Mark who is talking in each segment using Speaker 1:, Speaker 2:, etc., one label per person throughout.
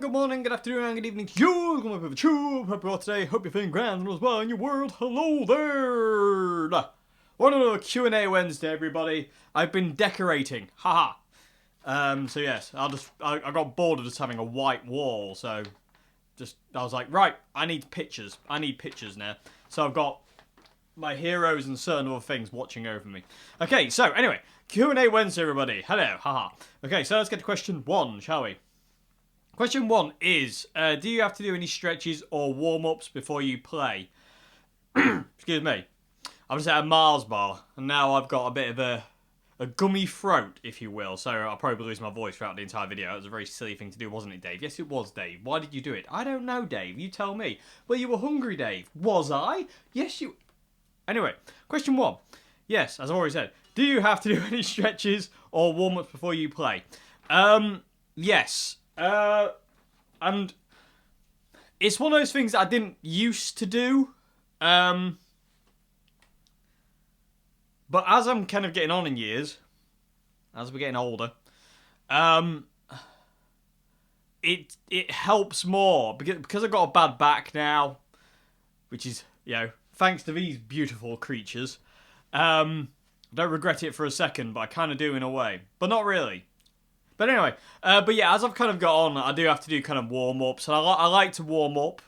Speaker 1: good morning, good afternoon, and good evening to you. Welcome to the Chew. Hope you're all today. Hope you're feeling grand and all is well in your world. Hello there. One of the Q&A Wednesday, everybody. I've been decorating. Haha. So yes, I got bored of just having a white wall, so I was like, right, I need pictures. I need pictures now. So I've got my heroes and certain other things watching over me. Okay, so anyway, Q&A Wednesday, everybody. Hello, haha. Okay, so let's get to question 1, shall we? Question 1 is, do you have to do any stretches or warm-ups before you play? Excuse me. I was at a Mars bar, and now I've got a bit of a gummy throat, if you will, so I'll probably lose my voice throughout the entire video. It was a very silly thing to do, wasn't it, Dave? Yes, it was, Dave. Why did you do it? I don't know, Dave. You tell me. Well, you were hungry, Dave. Was I? Yes, you... Anyway, question 1. Yes, as I've already said, do you have to do any stretches or warm-ups before you play? Yes. And it's one of those things that I didn't used to do. But as I'm kind of getting on in years, as we're getting older, it helps more because I've got a bad back now, which is, you know, thanks to these beautiful creatures. I don't regret it for a second, but I kind of do in a way, but not really. But anyway, but yeah, as I've kind of got on, I do have to do kind of warm-ups, and I like to warm up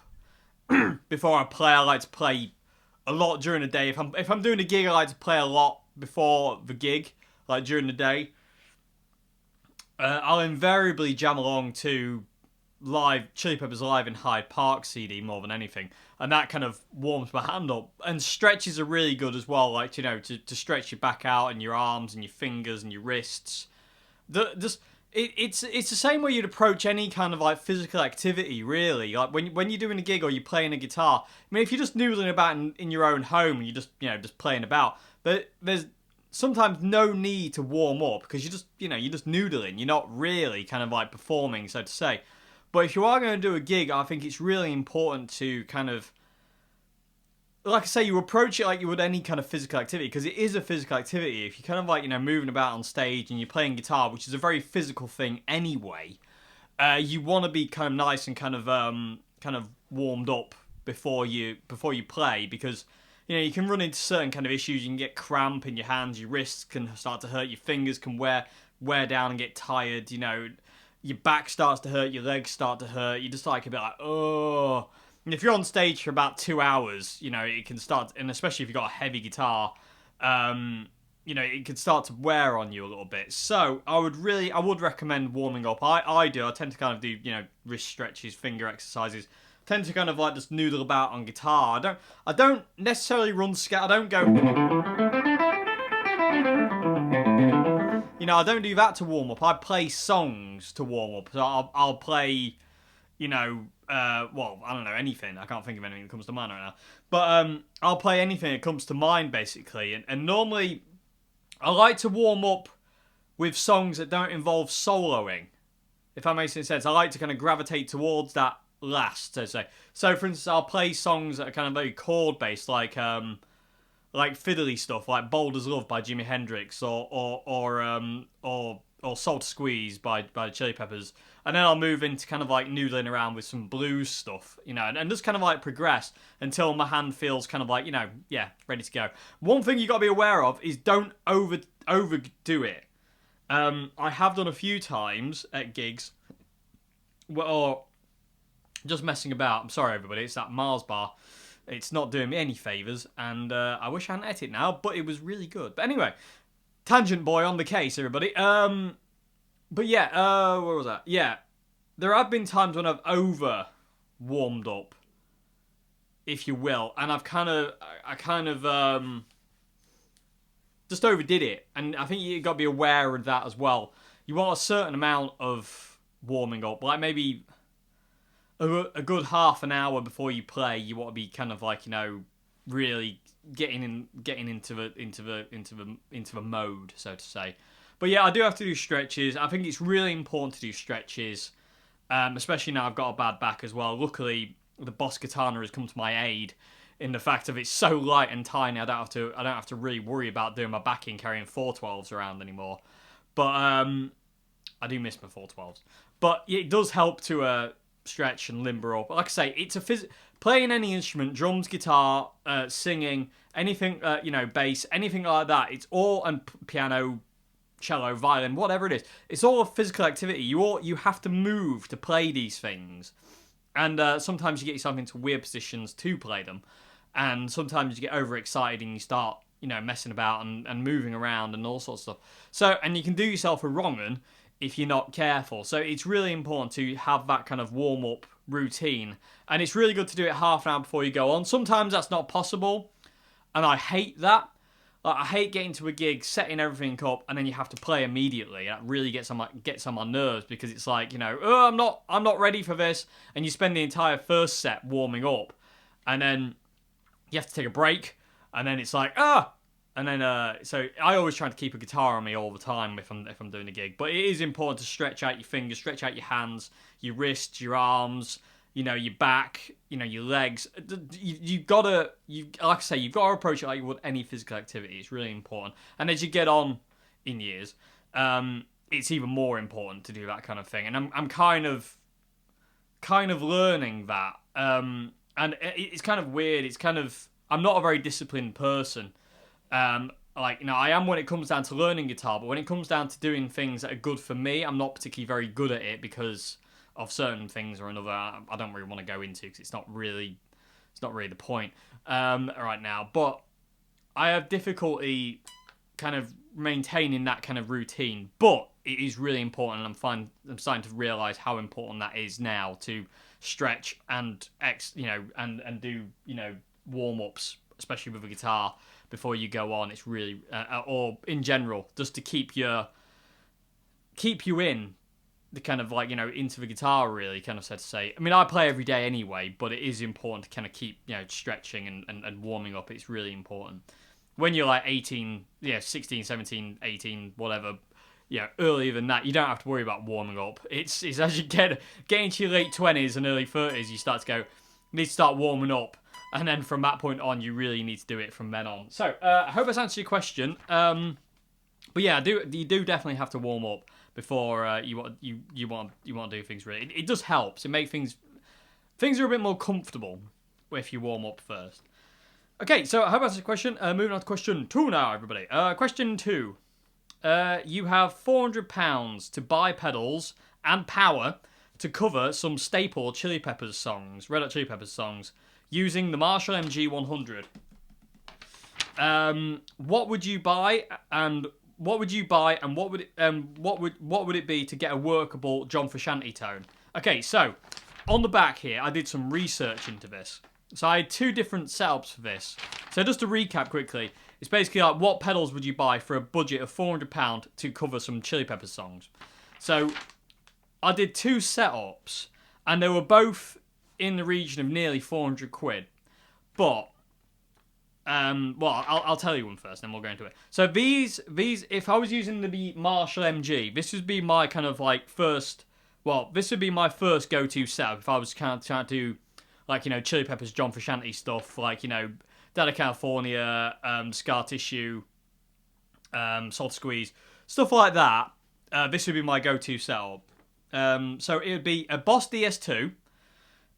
Speaker 1: before I play. I like to play a lot during the day. If I'm doing a gig, I like to play a lot before the gig, like during the day. I'll invariably jam along to Chili Peppers Live in Hyde Park CD more than anything, and that kind of warms my hand up. And stretches are really good as well, like, you know, to stretch your back out and your arms and your fingers and your wrists. It's the same way you'd approach any kind of like physical activity, really. Like when you're doing a gig or you're playing a guitar. I mean, if you're just noodling about in your own home and you're just, you know, just playing about, but there's sometimes no need to warm up because you're just noodling. You're not really kind of like performing, so to say. But if you are going to do a gig, I think it's really important to kind of, like I say, you approach it like you would any kind of physical activity, because it is a physical activity. If you're kind of like, moving about on stage and you're playing guitar, which is a very physical thing anyway, you want to be kind of nice and kind of warmed up before you play, because you can run into certain kind of issues. You can get cramp in your hands, your wrists can start to hurt, your fingers can wear down and get tired. Your back starts to hurt, your legs start to hurt. You're just like a bit like, oh. And if you're on stage for about 2 hours, it can start, and especially if you've got a heavy guitar, it can start to wear on you a little bit. So I would recommend warming up. I tend to kind of do, wrist stretches, finger exercises. Tend to kind of like just noodle about on guitar. I don't necessarily run scat. I don't go. I don't do that to warm up. I play songs to warm up. So I'll play, well, I don't know, anything. I can't think of anything that comes to mind right now. But I'll play anything that comes to mind, basically. And normally, I like to warm up with songs that don't involve soloing, if that makes any sense. I like to kind of gravitate towards that last, so to say. So, for instance, I'll play songs that are kind of very chord-based, like fiddly stuff, like "Bold as Love" by Jimi Hendrix, or "Soul to Squeeze" by the Chili Peppers, and then I'll move into kind of like noodling around with some blues stuff, and just kind of like progress until my hand feels kind of like, ready to go. One thing you got to be aware of is don't overdo it. I have done a few times at gigs, or just messing about. I'm sorry, everybody. It's that Mars bar. It's not doing me any favours, and I wish I hadn't ate it now, but it was really good. But anyway, tangent boy on the case, everybody. But yeah, where was that? Yeah, there have been times when I've over warmed up, if you will, and I kind of just overdid it, and I think you got to be aware of that as well. You want a certain amount of warming up, like maybe a good half an hour before you play. You want to be kind of like, really getting into the mode, so to say. But yeah, I do have to do stretches. I think it's really important to do stretches, especially now I've got a bad back as well. Luckily, the Boss Katana has come to my aid in the fact of it's so light and tiny. I don't have to really worry about doing my backing carrying 412s around anymore. But I do miss my 412s. But it does help to stretch and limber up. Like I say, it's playing any instrument, drums, guitar, singing, anything, bass, anything like that. It's all, and piano, cello, violin, whatever it is. It's all a physical activity. You have to move to play these things. And sometimes you get yourself into weird positions to play them. And sometimes you get overexcited and you start, messing about and moving around and all sorts of stuff. So, and you can do yourself a wrong-un if you're not careful. So it's really important to have that kind of warm-up routine. And it's really good to do it half an hour before you go on. Sometimes that's not possible, and I hate that. Like, I hate getting to a gig, setting everything up, and then you have to play immediately. That really gets on my nerves, because it's like, oh, I'm not ready for this, and you spend the entire first set warming up, and then you have to take a break, and then it's like, and then, so I always try to keep a guitar on me all the time if I'm doing a gig. But it is important to stretch out your fingers, stretch out your hands, your wrists, your arms, your back, your legs. You've got to, like I say, you've got to approach it like you would any physical activity. It's really important. And as you get on in years, it's even more important to do that kind of thing. And I'm kind of learning that. And it's kind of weird. I'm not a very disciplined person. I am when it comes down to learning guitar, but when it comes down to doing things that are good for me, I'm not particularly very good at it because of certain things or another. I don't really want to go into because it's not really the point right now. But I have difficulty kind of maintaining that kind of routine. But it is really important, and I'm starting to realise how important that is now to stretch and and do warm ups, especially with a guitar, before you go on. It's really, or in general, just to keep you in the kind of into the guitar, really, kind of, so to say. I mean, I play every day anyway, but it is important to kind of keep stretching and warming up. It's really important. when you're like 18, 16, 17, 18, whatever, earlier than that, you don't have to worry about warming up. It's as you get into your late 20s and early 30s, you start to go, need to start warming up. And then from that point on, you really need to do it from then on. So, I hope that's answered your question. But yeah, you do definitely have to warm up before you want to do things. Really, it does help. It makes things are a bit more comfortable if you warm up first. Okay, so I hope that's the question. Moving on to question 2 now, everybody. Question 2. You have £400 to buy pedals and power to cover some staple Chili Peppers songs, Red Hot Chili Peppers songs, using the Marshall MG 100. What would you buy, and what would it be to get a workable John Frusciante tone? Okay, so on the back here, I did some research into this. So I had 2 different setups for this. So just to recap quickly, it's basically like, what pedals would you buy for a budget of £400 to cover some Chili Peppers songs? So I did 2 setups, and they were both in the region of nearly 400 quid. But, I'll tell you one first, then we'll go into it. So these, if I was using the Marshall MG, this would be my kind of like first, this would be my first go-to setup if I was kind of trying to do, like, Chili Peppers, John Frusciante stuff, like, Dead of California, Scar Tissue, Salt Squeeze, stuff like that. This would be my go-to setup. So it would be a Boss DS2,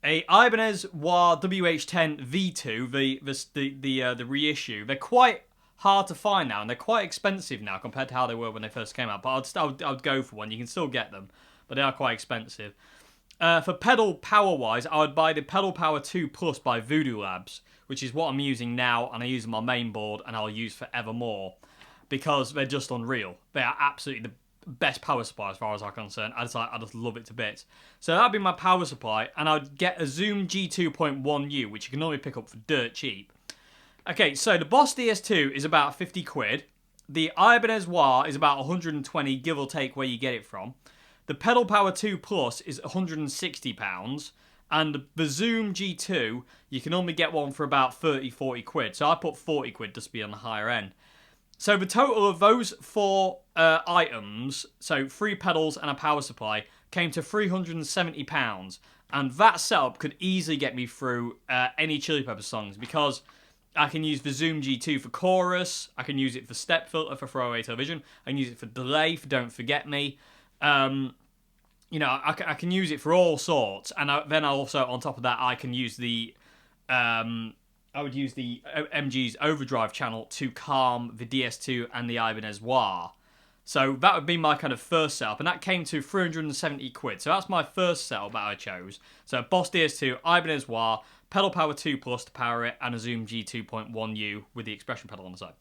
Speaker 1: a Ibanez Wah WH10 V2, the reissue. They're quite hard to find now, and they're quite expensive now compared to how they were when they first came out. But I'd go for one. You can still get them, but they are quite expensive. For pedal power-wise, I would buy the Pedal Power 2 Plus by Voodoo Labs, which is what I'm using now, and I use on my main board, and I'll use forevermore, because they're just unreal. They are absolutely the best power supply as far as I'm concerned. I just love it to bits. So that'd be my power supply, and I'd get a Zoom G2.1U, which you can normally pick up for dirt cheap. Okay, so the Boss DS2 is about 50 quid. The Ibanez Wah is about 120, give or take where you get it from. The Pedal Power 2 Plus is £160, and the Zoom G2, you can only get one for about 30, 40 quid. So I put 40 quid just to be on the higher end. So the total of those 4 items, so 3 pedals and a power supply, came to £370. And that setup could easily get me through any Chili Peppers songs, because I can use the Zoom G2 for chorus, I can use it for step filter for throwaway television, I can use it for delay for Don't Forget Me. I can use it for all sorts, and then also on top of that, I can use I would use the MG's overdrive channel to calm the DS2 and the Ibanez Wah. So that would be my kind of first setup, and that came to 370 quid. So that's my first setup that I chose. So Boss DS2, Ibanez Wah, Pedal Power 2 Plus to power it, and a Zoom G2.1U with the expression pedal on the side.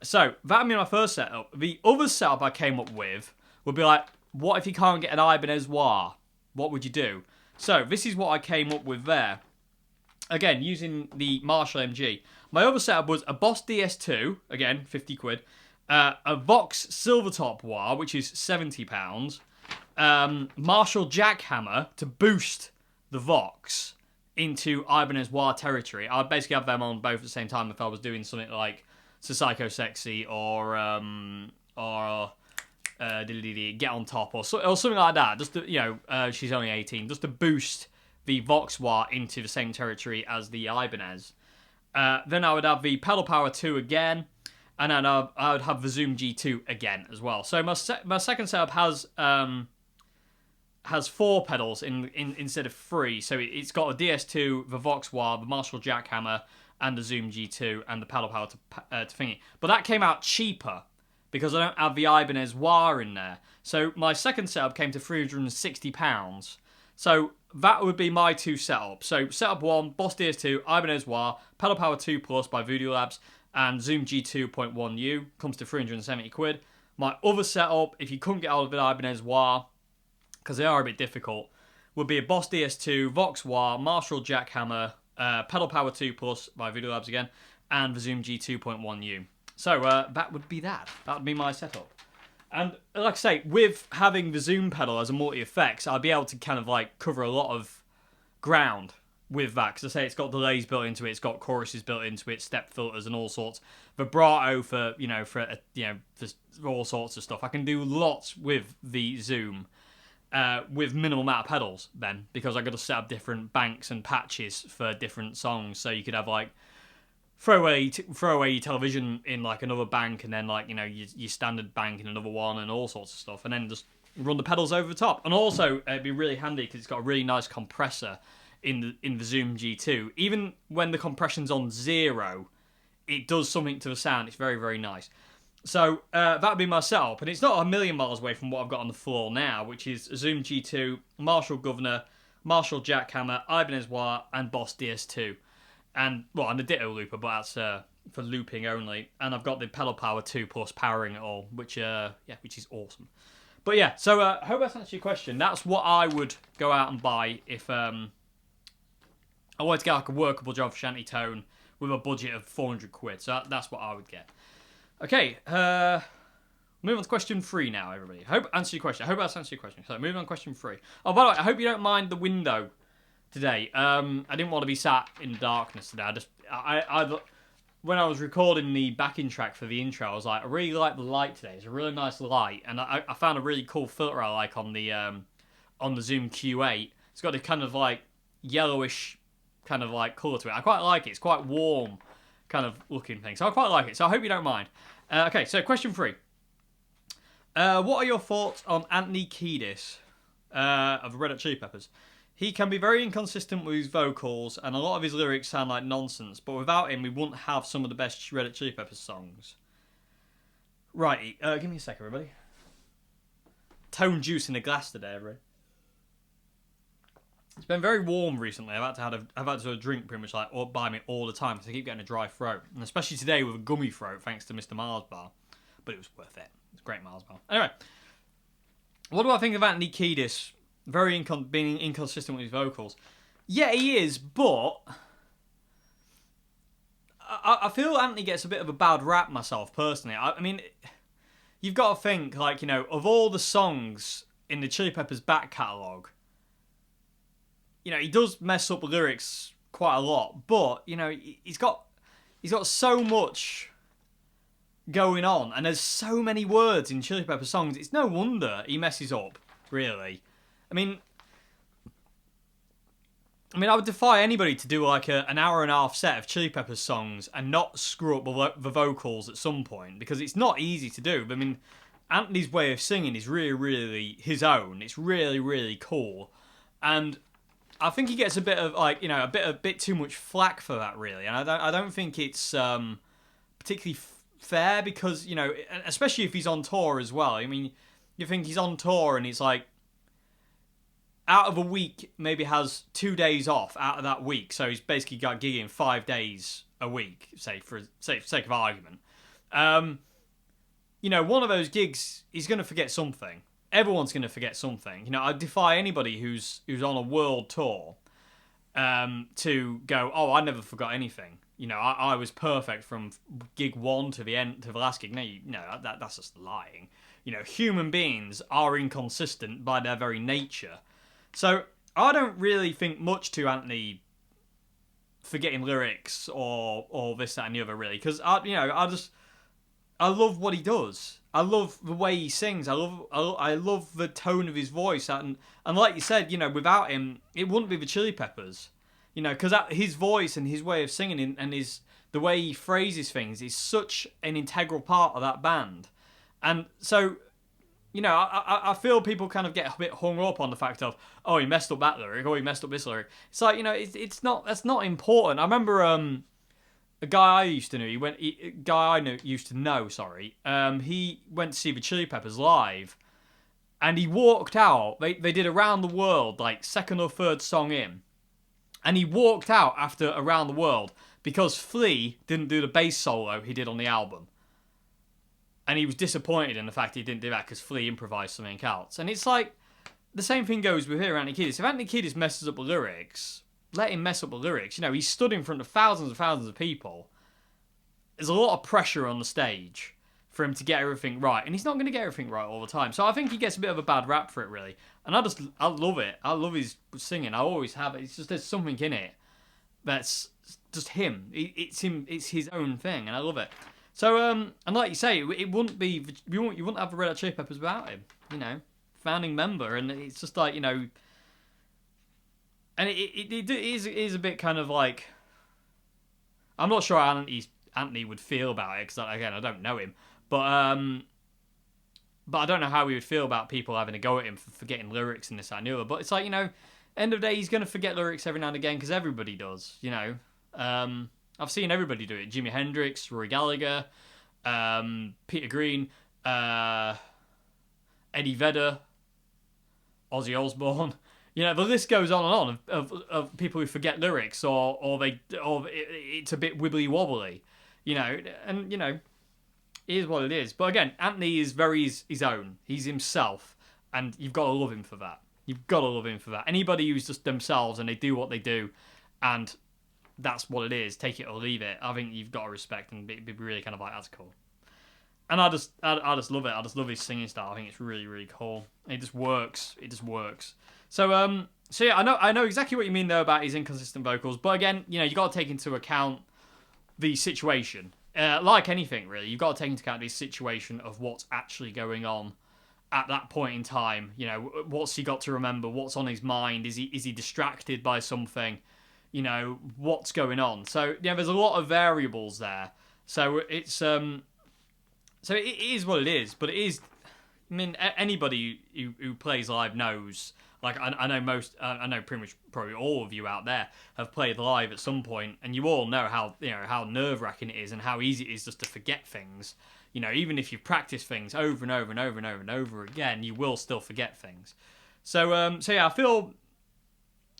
Speaker 1: So that would be my first setup. The other setup I came up with would be like, what if you can't get an Ibanez Wah? What would you do? So this is what I came up with there. Again, using the Marshall MG. My other setup was a Boss DS2, again, 50 quid. A Vox Silvertop Wah, which is £70. Marshall Jackhammer to boost the Vox into Ibanez Wah territory. I'd basically have them on both at the same time if I was doing something like Psycho Sexy or Get on Top or something like that. Just to, she's only 18. Just to boost the Vox Wah into the same territory as the Ibanez. Then I would have the Pedal Power 2 again, and then I would have the Zoom G2 again as well. So my second setup has 4 pedals instead of 3. So it's got a DS2, the Vox Wah, the Marshall Jackhammer, and the Zoom G2, and the Pedal Power to thingy. But that came out cheaper because I don't have the Ibanez Wah in there. So my second setup came to £360. So that would be my 2 setups. So setup 1, Boss DS2, Ibanez Wah, Pedal Power 2 Plus by Voodoo Labs, and Zoom G2.1U, comes to 370 quid. My other setup, if you couldn't get out of the Ibanez Wah, because they are a bit difficult, would be a Boss DS2, Vox Wah, Marshall Jackhammer, Pedal Power 2 Plus by Voodoo Labs again, and the Zoom G2.1U. So that would be that. That would be my setup. And like I say, with having the Zoom pedal as a multi-effects, I'll be able to kind of like cover a lot of ground with that, because I say it's got delays built into it, it's got choruses built into it, step filters and all sorts, vibrato for all sorts of stuff. I can do lots with the Zoom with minimal amount of pedals then, because I got to set up different banks and patches for different songs. So you could have like throw away your television in like another bank, and then like your standard bank in another one, and all sorts of stuff, and then just run the pedals over the top. And also it'd be really handy because it's got a really nice compressor in the Zoom G2. Even when the compression's on 0, it does something to the sound. It's very, very nice. So that'd be my setup, and it's not a million miles away from what I've got on the floor now, which is a Zoom G2, Marshall Governor, Marshall Jackhammer, Ibanez-Wah, and Boss DS2. And a Ditto looper, but that's for looping only. And I've got the Pedal Power 2 plus powering it all, which is awesome. But yeah, so I hope that's answered your question. That's what I would go out and buy if I wanted to get like a workable John Frusciante tone with a budget of 400 quid. So that's what I would get. Okay, moving on to question 3 now, everybody. I hope I answered your question. I hope that's answered your question. So moving on to question 3. Oh, by the way, I hope you don't mind the window today. I didn't want to be sat in darkness today. I when I was recording the backing track for the intro, I was like, I really like the light today. It's a really nice light, and I found a really cool filter I like on the Zoom Q8. It's got a kind of like yellowish kind of like colour to it. I quite like it. It's quite warm kind of looking thing. So I quite like it. So I hope you don't mind. Okay, so question 3. What are your thoughts on Anthony Kiedis of Red Hot Chili Peppers? He can be very inconsistent with his vocals, and a lot of his lyrics sound like nonsense, but without him, we wouldn't have some of the best Red Hot Chili Peppers songs. Right, give me a second, everybody. Tone juice in a glass today, everybody. It's been very warm recently. I've had to have a drink pretty much like by me all the time because I keep getting a dry throat, and especially today with a gummy throat thanks to Mr. Mars Bar. But it was worth it. It's a great Mars Bar. Anyway, what do I think of Anthony Kiedis? Being inconsistent with his vocals. Yeah, he is, but I feel Anthony gets a bit of a bad rap myself personally. I mean, you've got to think like of all the songs in the Chili Peppers back catalogue. He does mess up lyrics quite a lot, but he's got so much going on, and there's so many words in Chili Pepper songs. It's no wonder he messes up, really. I mean, I would defy anybody to do like an hour and a half set of Chili Peppers songs and not screw up the vocals at some point, because it's not easy to do. But I mean, Anthony's way of singing is really, really his own. It's really, really cool, and I think he gets a bit of like a bit too much flack for that, really, and I don't think it's particularly fair, because especially if he's on tour as well. I mean, you think he's on tour and he's like out of a week maybe has 2 days off out of that week, so he's basically got gigging 5 days a week, say for sake of argument. One of those gigs he's going to forget something. Everyone's going to forget something. I defy anybody who's on a world tour to go, oh, I never forgot anything. I was perfect from gig 1 to the end, to the last gig. No, that's just lying. Human beings are inconsistent by their very nature. So I don't really think much to Anthony forgetting lyrics or this, that, and the other, really, because I love what he does. I love the way he sings. I love the tone of his voice, and like you said, without him, it wouldn't be the Chili Peppers. Because his voice and his way of singing and the way he phrases things is such an integral part of that band. And so, I feel people kind of get a bit hung up on the fact of, oh, he messed up that lyric, or he messed up this lyric. It's like, that's not important. I remember a guy I used to know. He went to see the Chili Peppers live, and he walked out. They did Around the World, like second or third song in. And he walked out after Around the World because Flea didn't do the bass solo he did on the album. And he was disappointed in the fact he didn't do that because Flea improvised something else. And it's like, the same thing goes with here, Anthony Kiedis. If Anthony Kiedis messes up the lyrics, let him mess up the lyrics. He stood in front of thousands and thousands of people. There's a lot of pressure on the stage for him to get everything right. And he's not going to get everything right all the time. So I think he gets a bit of a bad rap for it, really. And I love it. I love his singing. I always have it. It's just, there's something in it that's just him. It's him. It's his own thing, and I love it. So, and like you say, it wouldn't be you wouldn't have the Red Hot Chili Peppers without him. You know, founding member, and it's just like, you know, and it is a bit kind of like, I'm not sure how Anthony would feel about it, because again, I don't know him, but I don't know how he would feel about people having a go at him for forgetting lyrics and this, that, and the other. But it's like, you know, end of the day, he's going to forget lyrics every now and again, because everybody does, you know. I've seen everybody do it. Jimi Hendrix, Roy Gallagher, Peter Green, Eddie Vedder, Ozzy Osbourne. You know, the list goes on and on of people who forget lyrics or it's a bit wibbly wobbly, you know, and you know, it is what it is. But again, Anthony is very his own. He's himself, and you've got to love him for that. You've got to love him for that. Anybody who's just themselves and they do what they do, and that's what it is. Take it or leave it. I think you've got to respect and be really kind of like, that's cool. And I just love it. I just love his singing style. I think it's really, really cool. It just works. It just works. So yeah, I know exactly what you mean though about his inconsistent vocals. But again, you know, you got to take into account the situation. Like anything really, you've got to take into account the situation of what's actually going on at that point in time. You know, what's he got to remember? What's on his mind? Is he distracted by something? You know, what's going on? So yeah, there's a lot of variables there. So it's so it is what it is. But it is. I mean, anybody who plays live knows. Like I know pretty much probably all of you out there have played live at some point, and you all know how nerve-wracking it is and how easy it is just to forget things. You know, even if you practice things over and over and over and over and over again, you will still forget things. So yeah, I feel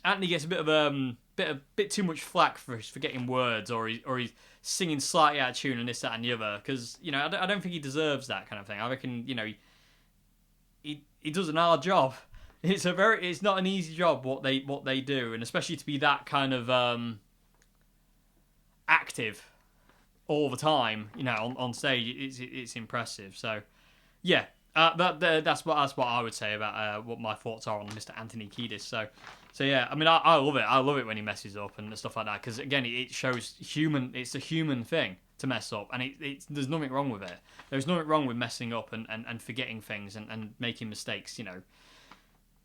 Speaker 1: Anthony gets a bit too much flack for forgetting words, or he's singing slightly out of tune and this, that, and the other, because you know I don't think he deserves that kind of thing. I reckon, you know, he does an hard job. It's not an easy job what they do, and especially to be that kind of active all the time, you know, on stage, it's impressive. So yeah, that's what I would say about what my thoughts are on Mr. Anthony Kiedis. So yeah, I mean, I love it. I love it when he messes up and stuff like that, because again, it shows it's a human thing to mess up, and there's nothing wrong with it. There's nothing wrong with messing up and forgetting things and making mistakes, you know.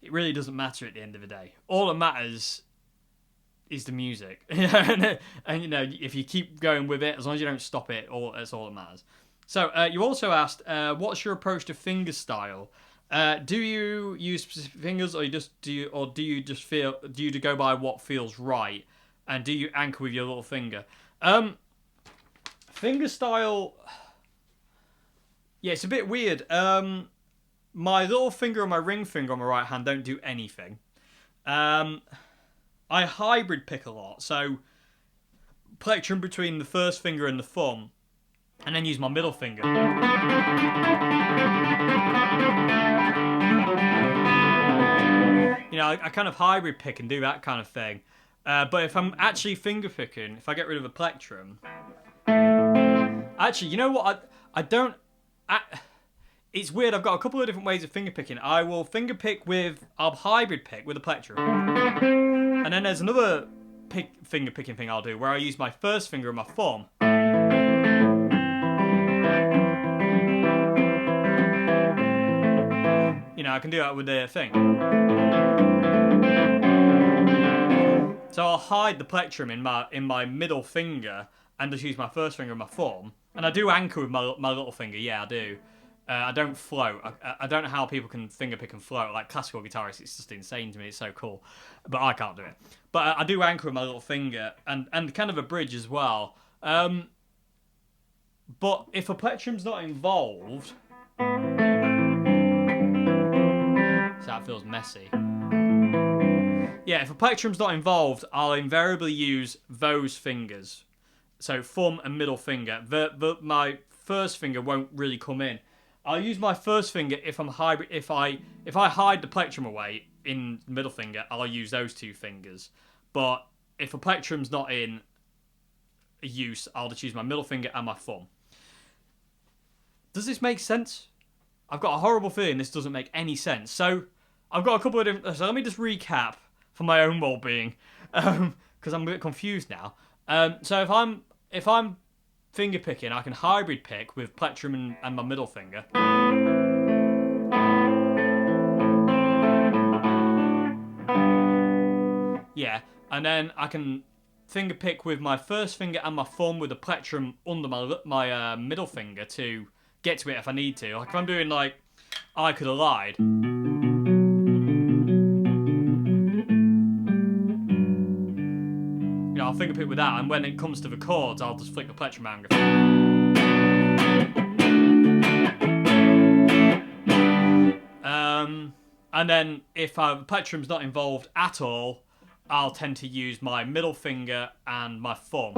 Speaker 1: It really doesn't matter at the end of the day. All that matters is the music. And you know, if you keep going with it, as long as you don't stop it, that's all that matters. So you also asked, what's your approach to finger style? Do you use specific fingers, or do you go by what feels right? And do you anchor with your little finger? Finger style, yeah, it's a bit weird. My little finger and my ring finger on my right hand don't do anything. I hybrid pick a lot, so plectrum between the first finger and the thumb, and then use my middle finger. You know, I kind of hybrid pick and do that kind of thing. But if I'm actually finger picking, if I get rid of the plectrum, actually, you know what? I don't. It's weird. I've got a couple of different ways of finger picking. I will finger pick I'll hybrid pick with a plectrum, and then there's another finger picking thing I'll do where I use my first finger and my thumb. You know, I can do that with the thing. So I'll hide the plectrum in my middle finger and just use my first finger and my thumb. And I do anchor with my little finger. Yeah, I do. I don't float. I don't know how people can finger pick and float. Like classical guitarists, it's just insane to me. It's so cool. But I can't do it. But I do anchor with my little finger and kind of a bridge as well. But if a plectrum's not involved... So that feels messy. Yeah, if a plectrum's not involved, I'll invariably use those fingers. So thumb and middle finger. My first finger won't really come in. I'll use my first finger if I'm hybrid. If I hide the plectrum away in the middle finger, I'll use those two fingers. But if a plectrum's not in use, I'll just use my middle finger and my thumb. Does this make sense? I've got a horrible feeling this doesn't make any sense. So I've got a couple of different... So let me just recap for my own well-being. because I'm a bit confused now. So if I'm finger picking, I can hybrid pick with plectrum and my middle finger. Yeah, and then I can finger pick with my first finger and my thumb with the plectrum under my middle finger to get to it if I need to. Like if I'm doing like I Could Have Lied. You know, I'll finger pick with that, and when it comes to the chords, I'll just flick the plectrum out and go. And then if the plectrum's not involved at all, I'll tend to use my middle finger and my thumb.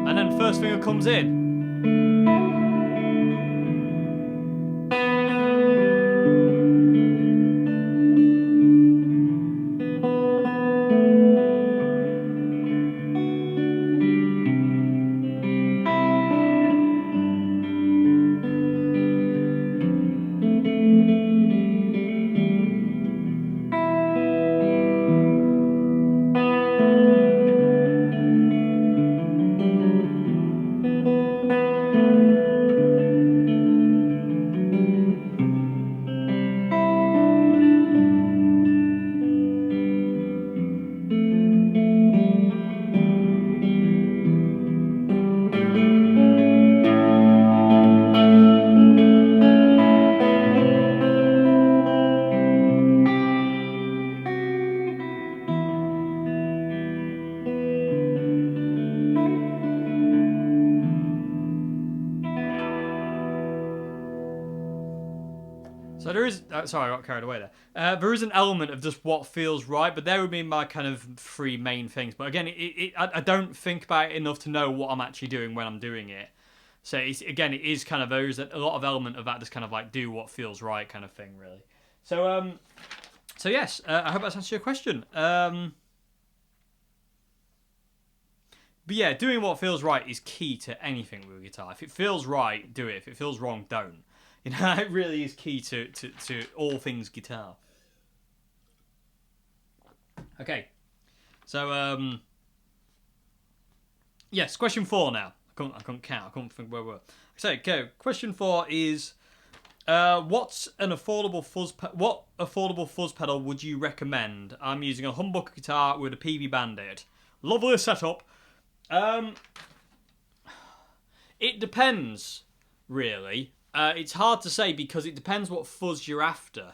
Speaker 1: And then first finger comes in. So there is... sorry, I got carried away there. There is an element of just what feels right, but there would be my kind of three main things. But again, I don't think about it enough to know what I'm actually doing when I'm doing it. So it is kind of there's a lot of element of that, just kind of like do what feels right kind of thing, really. So yes, I hope that's answered your question. But yeah, doing what feels right is key to anything with a guitar. If it feels right, do it. If it feels wrong, don't. You know, it really is key to all things guitar. Okay, so yes, question 4 now. I couldn't count. I couldn't think where we were. So, okay, question 4 is, what affordable fuzz pedal would you recommend? I'm using a humbucker guitar with a PV Bandit. Lovely setup. It depends, really. It's hard to say because it depends what fuzz you're after.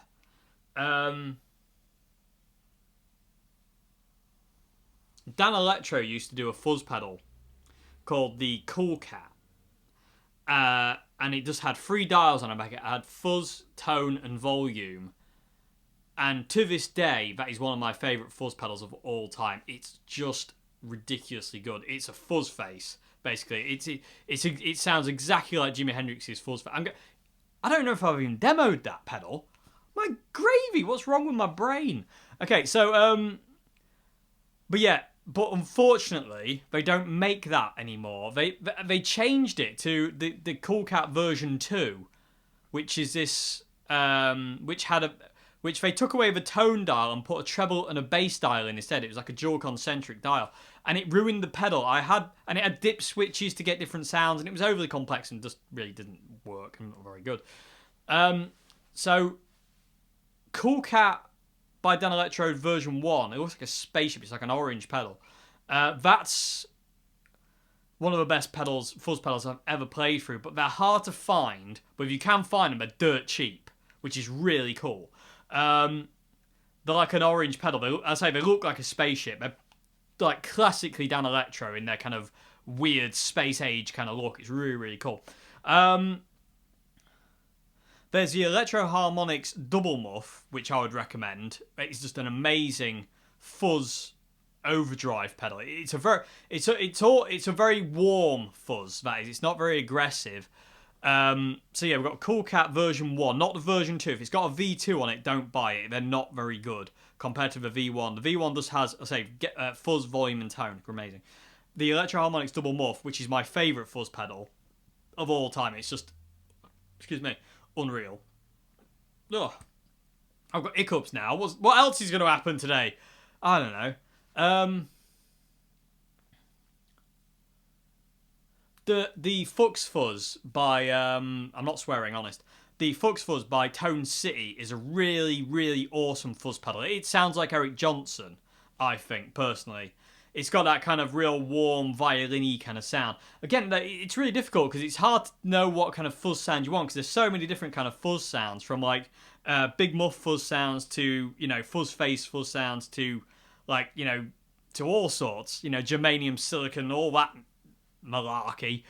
Speaker 1: Dan Electro used to do a fuzz pedal called the Cool Cat. And it just had 3 dials on the back. It had fuzz, tone, and volume. And to this day, that is one of my favourite fuzz pedals of all time. It's just ridiculously good. It's a fuzz face. Basically, it sounds exactly like Jimi Hendrix's fuzz. I don't know if I've even demoed that pedal. My gravy, what's wrong with my brain? Okay, so but unfortunately they don't make that anymore. They changed it to the Cool Cat version 2, which is this which they took away the tone dial and put a treble and a bass dial in instead. It was like a dual concentric dial. And it ruined the pedal. It had dip switches to get different sounds, and it was overly complex and just really didn't work and not very good. So, Cool Cat by Dan Electro version 1, it looks like a spaceship. It's like an orange pedal. That's one of the best fuzz pedals I've ever played through, but they're hard to find. But if you can find them, they're dirt cheap, which is really cool. They're like an orange pedal. They look like a spaceship. They're like classically Dan Electro in their kind of weird space age kind of look. It's really, really cool. There's the Electro Harmonix Double Muff, which I would recommend. It's just an amazing fuzz overdrive pedal. It's a very warm fuzz. That is, it's not very aggressive. So yeah, we've got Cool Cat version 1, not the version 2. If it's got a V2 on it, don't buy it. They're not very good compared to the V1. The V1 just has, fuzz, volume, and tone. Amazing. The Electro Harmonix Double Muff, which is my favourite fuzz pedal of all time. It's just excuse me, unreal. Ugh. I've got hiccups now. What else is going to happen today? I don't know. The Fuzz by I'm not swearing, honest. The Fuzz by Tone City is a really, really awesome fuzz pedal. It sounds like Eric Johnson, I think, personally. It's got that kind of real warm, violin-y kind of sound. Again, it's really difficult because it's hard to know what kind of fuzz sound you want because there's so many different kind of fuzz sounds, from like big muff fuzz sounds to, you know, fuzz face fuzz sounds to, like, you know, to all sorts, you know, germanium, silicon, all that malarkey.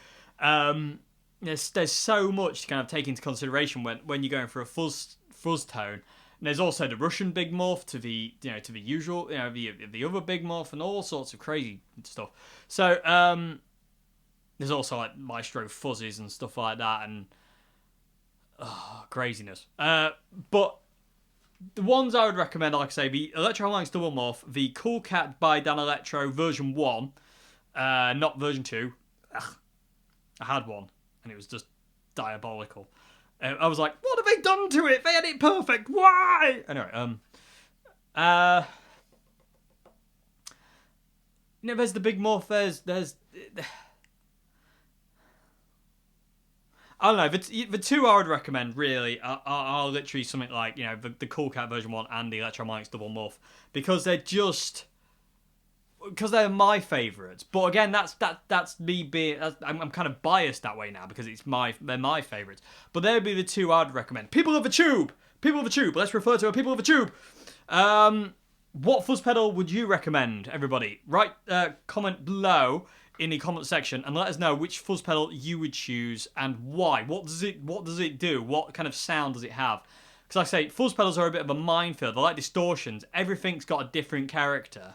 Speaker 1: There's so much to kind of take into consideration when you're going for a fuzz tone. And there's also the Russian big morph to the, you know, to the usual, you know, the other big morph and all sorts of crazy stuff. So there's also like Maestro fuzzes and stuff like that, and craziness. But the ones I would recommend, like I say, the Electro Harmonix Double Morph, the Cool Cat by Dan Electro version 1, not version 2. Ugh, I had one, and it was just diabolical. I was like, what have they done to it? They had it perfect. Why? Anyway, you know, there's the big morph. There's I don't know. The two I would recommend really are literally something like, you know, the Cool Cat version 1 and the Electro Harmonix Double Morph, because they're my favourites. But again, that's me being. I'm kind of biased that way now because they're my favourites. But they would be the two I'd recommend. People of the Tube. Let's refer to a People of the Tube. What fuzz pedal would you recommend, everybody? Write comment below in the comment section and let us know which fuzz pedal you would choose and why. What does it do? What kind of sound does it have? Because like I say, fuzz pedals are a bit of a minefield. They're like distortions. Everything's got a different character,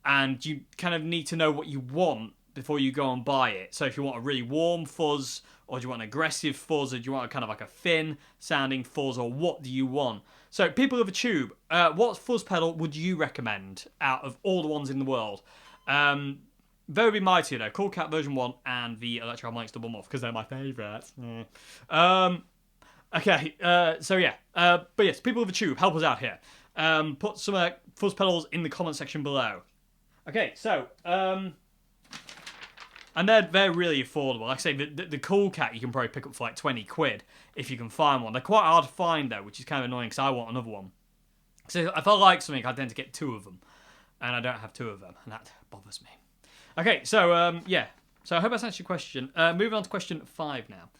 Speaker 1: and you kind of need to know what you want before you go and buy it. So if you want a really warm fuzz, or do you want an aggressive fuzz, or do you want a kind of like a thin sounding fuzz, or what do you want? So People of a Tube, what fuzz pedal would you recommend out of all the ones in the world? They would be my two though, Cool Cat version 1 and the Electro Harmonix Double Morph, because they're my favourites. Okay, so yeah, but yes, People of a Tube, help us out here. Put some fuzz pedals in the comment section below. Okay, so, and they're really affordable. Like I say, the Cool Cat you can probably pick up for like 20 quid if you can find one. They're quite hard to find though, which is kind of annoying because I want another one. So if I like something, I tend to get 2 of them, and I don't have 2 of them, and that bothers me. Okay, so, yeah. So I hope that's answered your question. Moving on to question 5 now.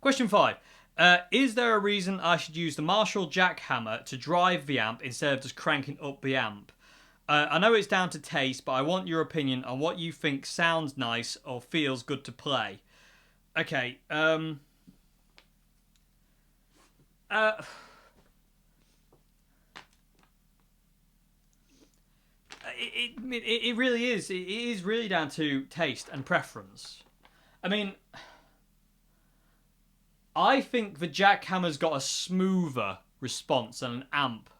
Speaker 1: Question 5. Is there a reason I should use the Marshall Jackhammer to drive the amp instead of just cranking up the amp? I know it's down to taste, but I want your opinion on what you think sounds nice or feels good to play. Okay, It really is. It is really down to taste and preference. I mean, I think the Jackhammer's got a smoother response than an amp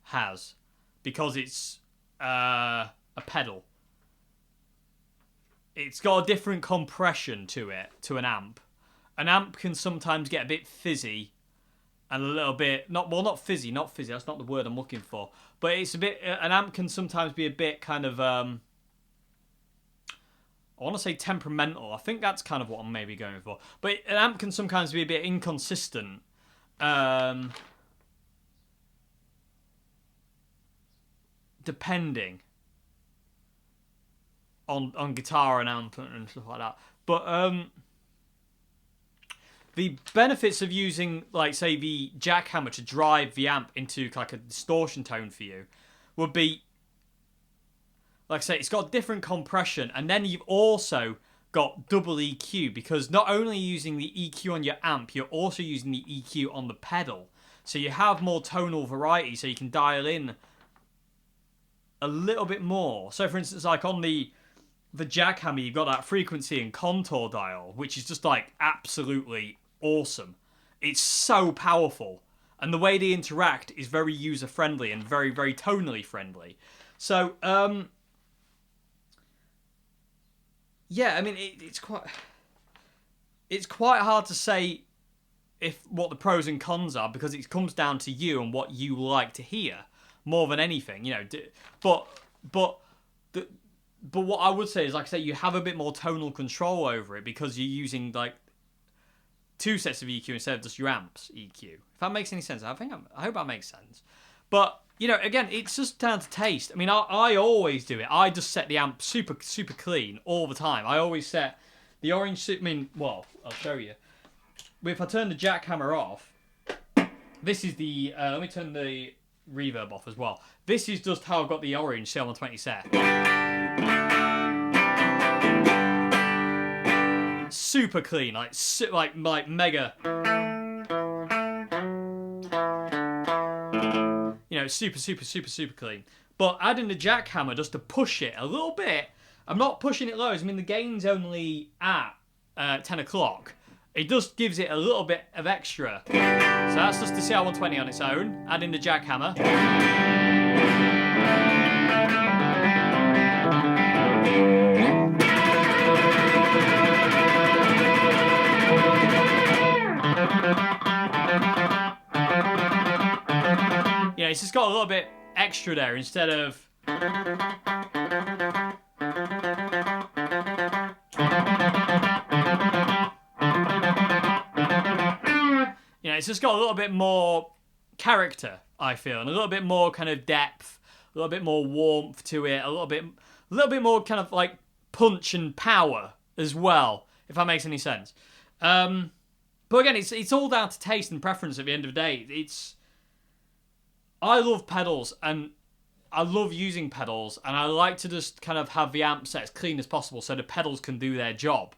Speaker 1: has, because it's a pedal. It's got a different compression to it to an amp. An amp can sometimes get a bit fizzy and a little bit not fizzy. That's not the word I'm looking for. But it's a bit. An amp can sometimes be a bit kind of. I want to say temperamental. I think that's kind of what I'm maybe going for. But an amp can sometimes be a bit inconsistent. Depending on guitar and amp and stuff like that. But the benefits of using, like, say, the Jackhammer to drive the amp into like a distortion tone for you would be, like I say, it's got different compression, and then you've also got double EQ, because not only are you using the EQ on your amp, you're also using the EQ on the pedal. So you have more tonal variety, so you can dial in a little bit more. So for instance, like on the Jackhammer, you've got that frequency and contour dial, which is just like absolutely awesome. It's so powerful, and the way they interact is very user friendly and very, very tonally friendly. So yeah, I mean, it's quite hard to say what the pros and cons are, because it comes down to you and what you like to hear more than anything, you know. But what I would say is, like I say, you have a bit more tonal control over it because you're using like 2 sets of EQ instead of just your amp's EQ. If that makes any sense, I hope that makes sense. But you know, again, it's just down to taste. I mean, I always do it. I just set the amp super clean all the time. I always set the orange. I mean, well, I'll show you. If I turn the jackhammer off, this is the. Let me turn the reverb off as well. This is just how I've got the orange CL120 set. Super clean, like mega. You know, super clean. But adding the jackhammer just to push it a little bit. I'm not pushing it loads. I mean, the gain's only at 10 o'clock. It just gives it a little bit of extra. So that's just the CL120 on its own. Adding the jackhammer. You know, it's just got a little bit extra there instead of... You know, it's just got a little bit more character, I feel, and a little bit more kind of depth, a little bit more warmth to it, a little bit more kind of like punch and power as well, if that makes any sense. But again, it's all down to taste and preference at the end of the day. I love pedals, and I love using pedals, and I like to just kind of have the amp set as clean as possible so the pedals can do their job.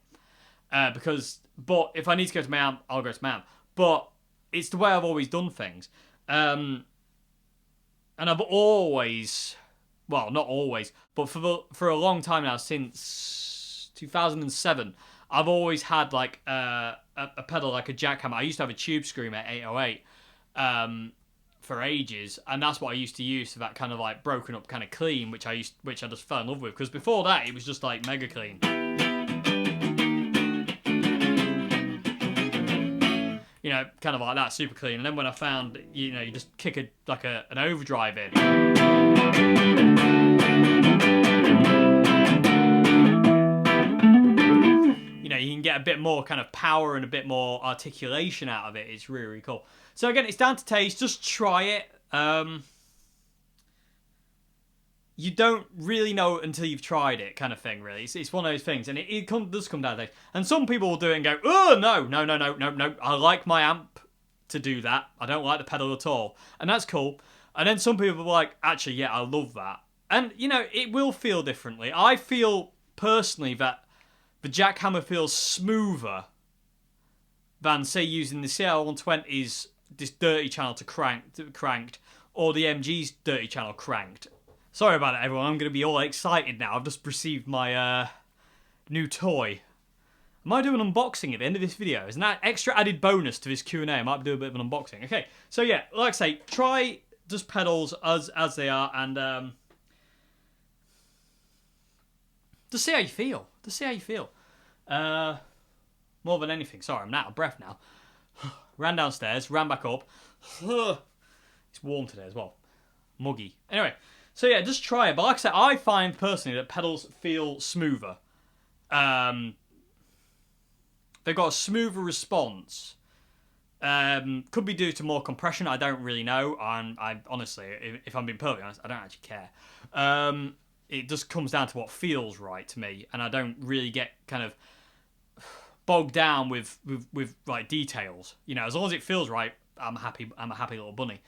Speaker 1: But if I need to go to my amp, I'll go to my amp. But it's the way I've always done things. And I've always, well, not always, but for a long time now, since 2007, I've always had like a pedal like a jackhammer. I used to have a Tube Screamer 808 for ages, and that's what I used to use for that kind of like broken up kind of clean, which I just fell in love with, because before that it was just like mega clean. You know, kind of like that, super clean. And then when I found, you know, you just kick an overdrive in. You know, you can get a bit more kind of power and a bit more articulation out of it. It's really, really cool. So again, it's down to taste. Just try it. You don't really know until you've tried it, kind of thing, really. It's one of those things, and it does come down to taste. And some people will do it and go, oh, no. I like my amp to do that. I don't like the pedal at all. And that's cool. And then some people are like, actually, yeah, I love that. And, you know, it will feel differently. I feel, personally, that the jackhammer feels smoother than, say, using the CL120's this dirty channel to cranked, or the MG's dirty channel cranked. Sorry about it, everyone. I'm going to be all excited now. I've just received my new toy. I might do an unboxing at the end of this video. As an extra added bonus to this Q&A, I might do a bit of an unboxing. Okay, so yeah, like I say, try just pedals as they are, and just see how you feel. Just see how you feel. More than anything. Sorry, I'm out of breath now. Ran downstairs, ran back up. It's warm today as well. Muggy. Anyway. So yeah, just try it. But like I said, I find personally that pedals feel smoother. They've got a smoother response. Could be due to more compression. I don't really know. And I honestly, if I'm being perfectly honest, I don't actually care. It just comes down to what feels right to me, and I don't really get kind of bogged down with like details. You know, as long as it feels right, I'm happy. I'm a happy little bunny.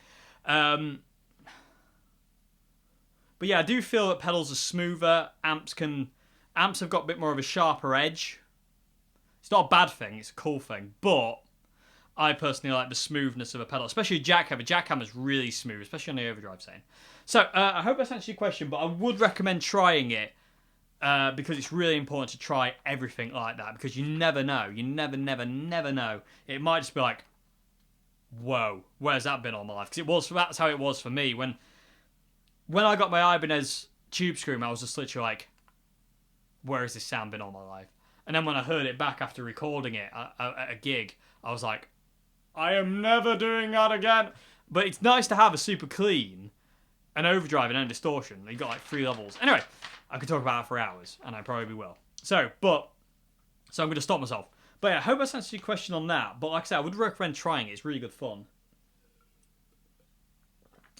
Speaker 1: But yeah, I do feel that pedals are smoother. Amps have got a bit more of a sharper edge. It's not a bad thing, it's a cool thing. But I personally like the smoothness of a pedal, especially a jackhammer. Jackhammer's really smooth, especially on the overdrive setting. So I hope that's answered your question, but I would recommend trying it because it's really important to try everything like that, because you never know. You never know. It might just be like, whoa, where's that been all my life? Because that's how it was for me. When I got my Ibanez Tube Screamer, I was just literally like, where has this sound been all my life? And then when I heard it back after recording it at a gig, I was like, I am never doing that again. But it's nice to have a super clean, an overdrive, and a distortion. You've got like 3 levels. Anyway, I could talk about it for hours, and I probably will. So I'm going to stop myself. But yeah, I hope that's answered your question on that. But like I said, I would recommend trying it. It's really good fun.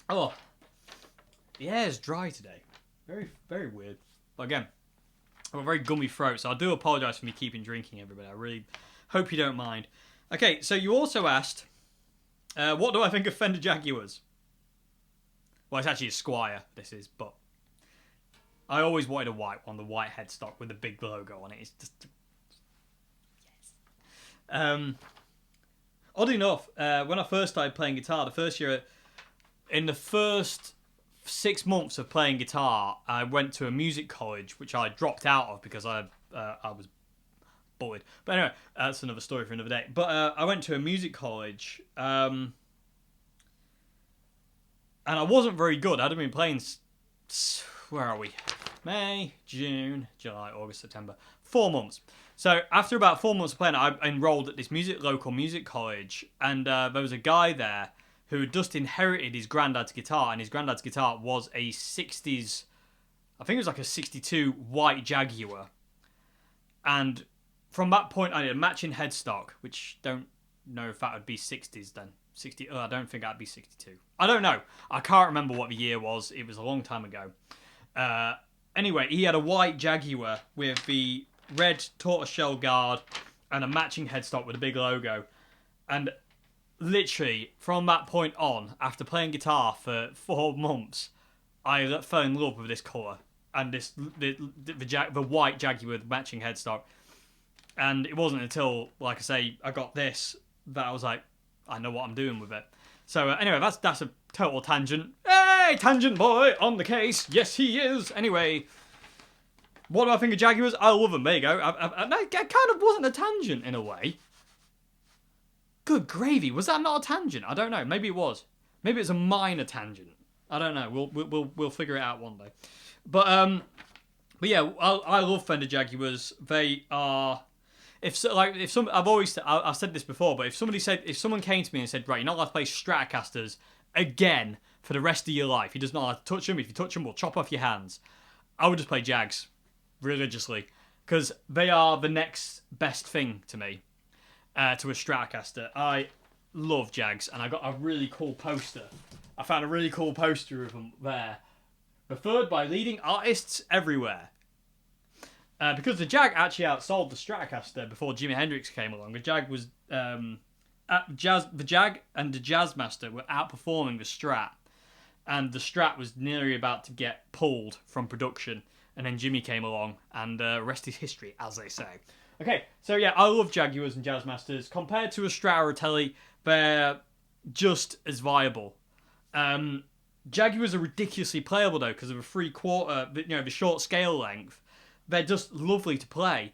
Speaker 1: Oh, the air is dry today. Very, very weird. But again, I have a very gummy throat, so I do apologise for me keeping drinking, everybody. I really hope you don't mind. Okay, so you also asked, what do I think of Fender Jaguars? Well, it's actually a Squire, this is, but I always wanted a white one, the white headstock with the big logo on it. It's just... yes. Oddly enough, when I first started playing guitar, the first year, in the first 6 months of playing guitar, I went to a music college, which I dropped out of because I was bullied. But anyway, that's another story for another day. But I went to a music college, and I wasn't very good. I'd have been playing, where are we? May, June, July, August, September. 4 months. So after about 4 months of playing, I enrolled at this local music college, and there was a guy there who had just inherited his granddad's guitar, and his granddad's guitar was a 60s, I think it was like a 62 white Jaguar. And from that point, I had a matching headstock, which don't know if that would be 60s then. I don't think that'd be 62. I don't know. I can't remember what the year was. It was a long time ago. Anyway, he had a white Jaguar with the red tortoiseshell guard and a matching headstock with a big logo. And literally, from that point on, after playing guitar for 4 months, I fell in love with this colour and the white Jaguar with matching headstock. And it wasn't until, like I say, I got this that I was like, I know what I'm doing with it. So anyway, that's a total tangent. Hey, tangent boy on the case. Yes, he is. Anyway, what do I think of Jaguars? I love them. There you go. It kind of wasn't a tangent in a way. Good gravy. Was that not a tangent? I don't know. Maybe it was. Maybe it's a minor tangent. I don't know. We'll figure it out one day. But yeah, I love Fender Jaguars. They are. I've said this before, but if someone came to me and said, right, you're not allowed to play Stratocasters again for the rest of your life, you're just not allowed to touch them. If you touch them, we'll chop off your hands. I would just play Jags religiously because they are the next best thing to me. To a Stratocaster. I love Jags, and I got a really cool poster. I found a really cool poster of them there. Preferred by leading artists everywhere. Because the Jag actually outsold the Stratocaster before Jimi Hendrix came along. The Jag was the Jag and the Jazzmaster were outperforming the Strat, and the Strat was nearly about to get pulled from production. And then Jimmy came along, and rest is history, as they say. Okay, so yeah, I love Jaguars and Jazzmasters. Compared to a Strat or a Tele, they're just as viable. Jaguars are ridiculously playable though because of a 3/4, the short scale length. They're just lovely to play.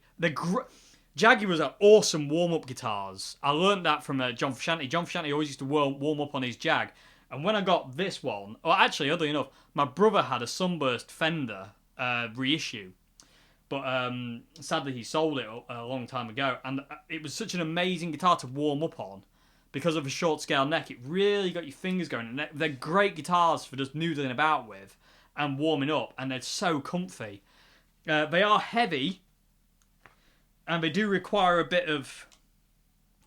Speaker 1: Jaguars are awesome warm-up guitars. I learned that from John Frusciante. John Frusciante always used to warm up on his Jag. And when I got this one, well, actually, oddly enough, my brother had a Sunburst Fender reissue. But sadly, he sold it a long time ago. And it was such an amazing guitar to warm up on. Because of a short scale neck, it really got your fingers going. And they're great guitars for just noodling about with and warming up. And they're so comfy. They are heavy. And they do require a bit of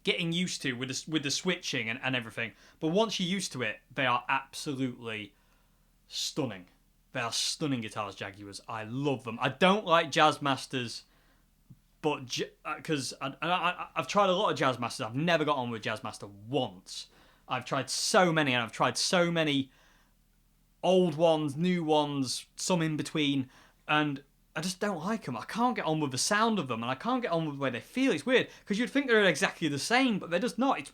Speaker 1: getting used to with the switching and everything. But once you're used to it, they are absolutely stunning. They are stunning guitars, Jaguars. I love them. I don't like Jazzmasters, but because I've tried a lot of Jazzmasters. I've never got on with Jazzmaster once. I've tried so many, and I've tried so many old ones, new ones, some in between, and I just don't like them. I can't get on with the sound of them, and I can't get on with the way they feel. It's weird, because you'd think they're exactly the same, but they're just not. It's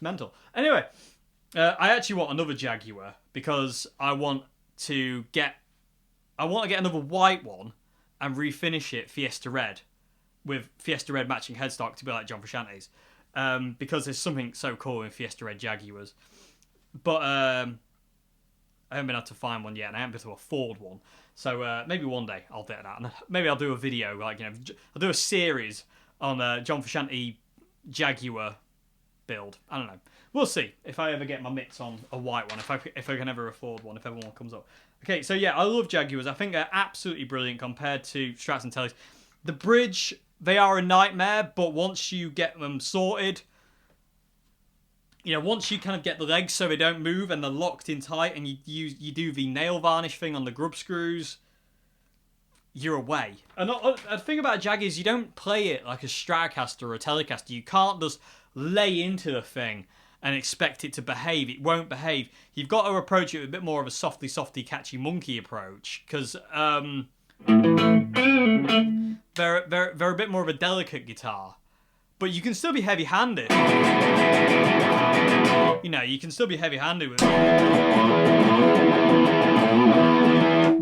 Speaker 1: mental. Anyway, I actually want another Jaguar, because I want to get another white one and refinish it Fiesta Red with Fiesta Red matching headstock to be like John Frusciante's, because there's something so cool in Fiesta Red Jaguars. But I haven't been able to find one yet, and I haven't been able to afford one. So maybe one day I'll do that. And maybe I'll do a video, like, I'll do a series on John Frusciante Jaguar build. I don't know. We'll see if I ever get my mitts on a white one, if I can ever afford one, if ever one comes up. Okay, so yeah, I love Jaguars. I think they're absolutely brilliant compared to Strats and Tellys. The bridge, they are a nightmare, but once you get them sorted, once you kind of get the legs so they don't move and they're locked in tight, and you do the nail varnish thing on the grub screws, you're away. And the thing about a Jag is you don't play it like a Stratocaster or a Telecaster. You can't just lay into the thing and expect it to behave. It won't behave. You've got to approach it with a bit more of a softly, catchy monkey approach, because they're a bit more of a delicate guitar. But you can still be heavy-handed. You can still be heavy-handed with it.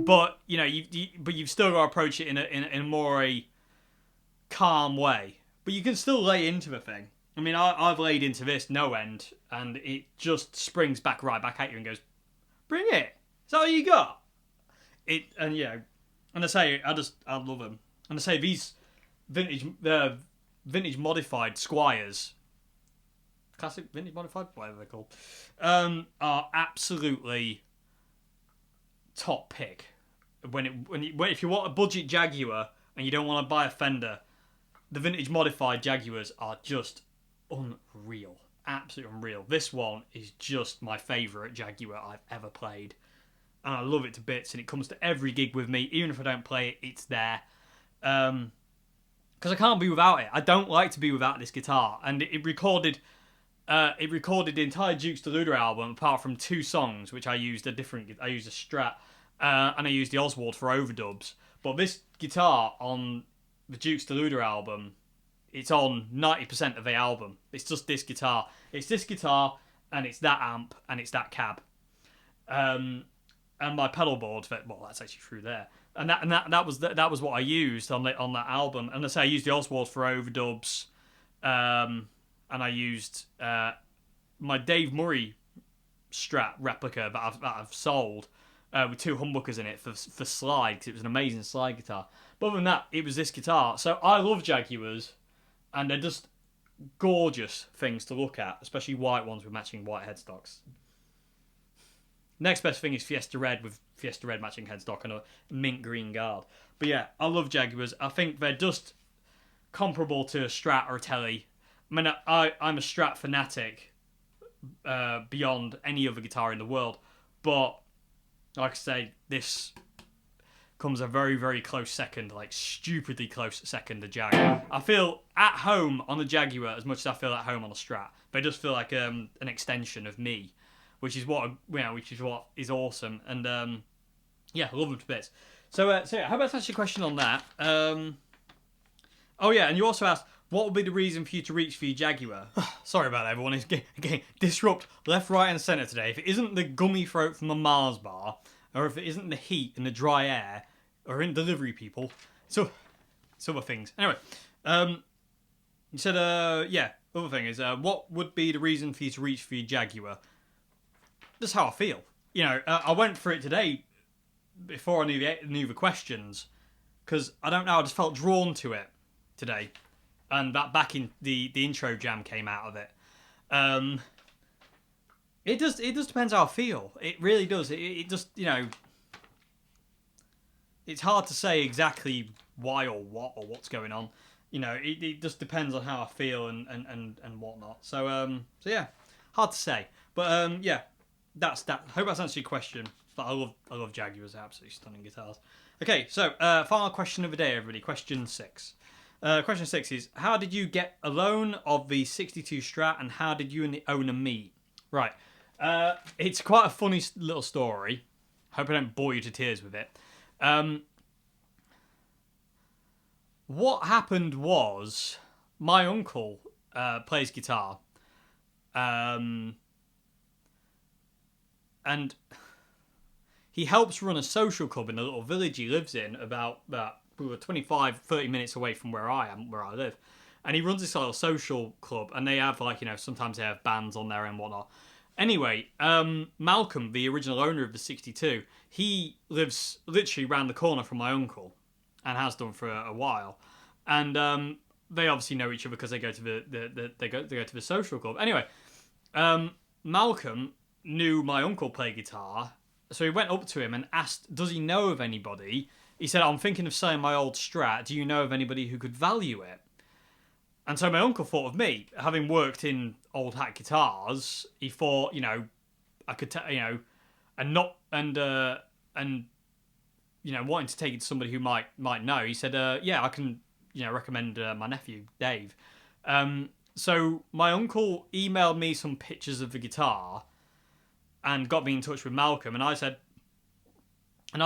Speaker 1: But you've still got to approach it in a more calm way. But you can still lay into the thing. I mean, I've laid into this no end, and it just springs right back at you and goes, "Bring it! Is that all you got?" And I say, I love them. And I say these vintage modified Squires, classic vintage modified, whatever they're called, are absolutely top pick. If you want a budget Jaguar and you don't want to buy a Fender, the vintage modified Jaguars are just unreal, absolutely unreal. This one is just my favourite Jaguar I've ever played, and I love it to bits. And it comes to every gig with me, even if I don't play it, it's there. Because I can't be without it. I don't like to be without this guitar. And it recorded the entire Dukes Deluder album, apart from 2 songs, which I used a Strat, and I used the Oswald for overdubs. But this guitar on the Dukes Deluder album, it's on 90% of the album. It's just this guitar. It's this guitar, and it's that amp, and it's that cab. And my pedal board, that's actually through there. And that was what I used on that album. And I say I used the Oswald for overdubs, and I used my Dave Murray Strat replica that I've sold with 2 humbuckers in it for slide, because it was an amazing slide guitar. But other than that, it was this guitar. So I love Jaguars, and they're just gorgeous things to look at, especially white ones with matching white headstocks. Next best thing is Fiesta Red with Fiesta Red matching headstock and a mint green guard. But yeah, I love Jaguars. I think they're just comparable to a Strat or a Telly. I mean, I'm a Strat fanatic beyond any other guitar in the world. But, like I say, this comes a very, very close second, like stupidly close second to Jaguar. I feel at home on the Jaguar as much as I feel at home on a Strat. They just feel like an extension of me. Which is what is awesome, and I love them to bits. So how about I ask you a question on that? And you also asked, what would be the reason for you to reach for your Jaguar? Sorry about that, everyone. It's again disrupt left, right, and centre today. If it isn't the gummy throat from a Mars bar, or if it isn't the heat and the dry air, or in delivery people, it's other things. Anyway, you said other thing is what would be the reason for you to reach for your Jaguar? That's how I feel. I went for it today before I knew the questions, because I don't know, I just felt drawn to it today, and that back in the intro jam came out of it. It does depends how I feel. It really does. It just it's hard to say exactly why or what's going on. It just depends on how I feel and whatnot. So yeah, hard to say. But that's that. I hope that's answered your question. But I love Jaguars. They're absolutely stunning guitars. Okay, so final question of the day, everybody. Question 6. Question 6 is, how did you get a loan of the 62 Strat, and how did you and the owner meet? Right. It's quite a funny little story. Hope I don't bore you to tears with it. What happened was, my uncle plays guitar. And he helps run a social club in a little village he lives in, about 25-30 minutes away from where I live. And he runs this little social club, and they have sometimes they have bands on there and whatnot. Anyway, Malcolm, the original owner of the 62, he lives literally round the corner from my uncle, and has done for a while. And they obviously know each other because they go to they go to the social club. Anyway, Malcolm knew my uncle played guitar, so he went up to him and asked, "Does he know of anybody?" He said, "I'm thinking of selling my old Strat. Do you know of anybody who could value it?" And so my uncle thought of me, having worked in old hat guitars. He thought, I could, and not and wanting to take it to somebody who might know. He said, "Yeah, I can, recommend my nephew Dave." So my uncle emailed me some pictures of the guitar, and got me in touch with Malcolm. And I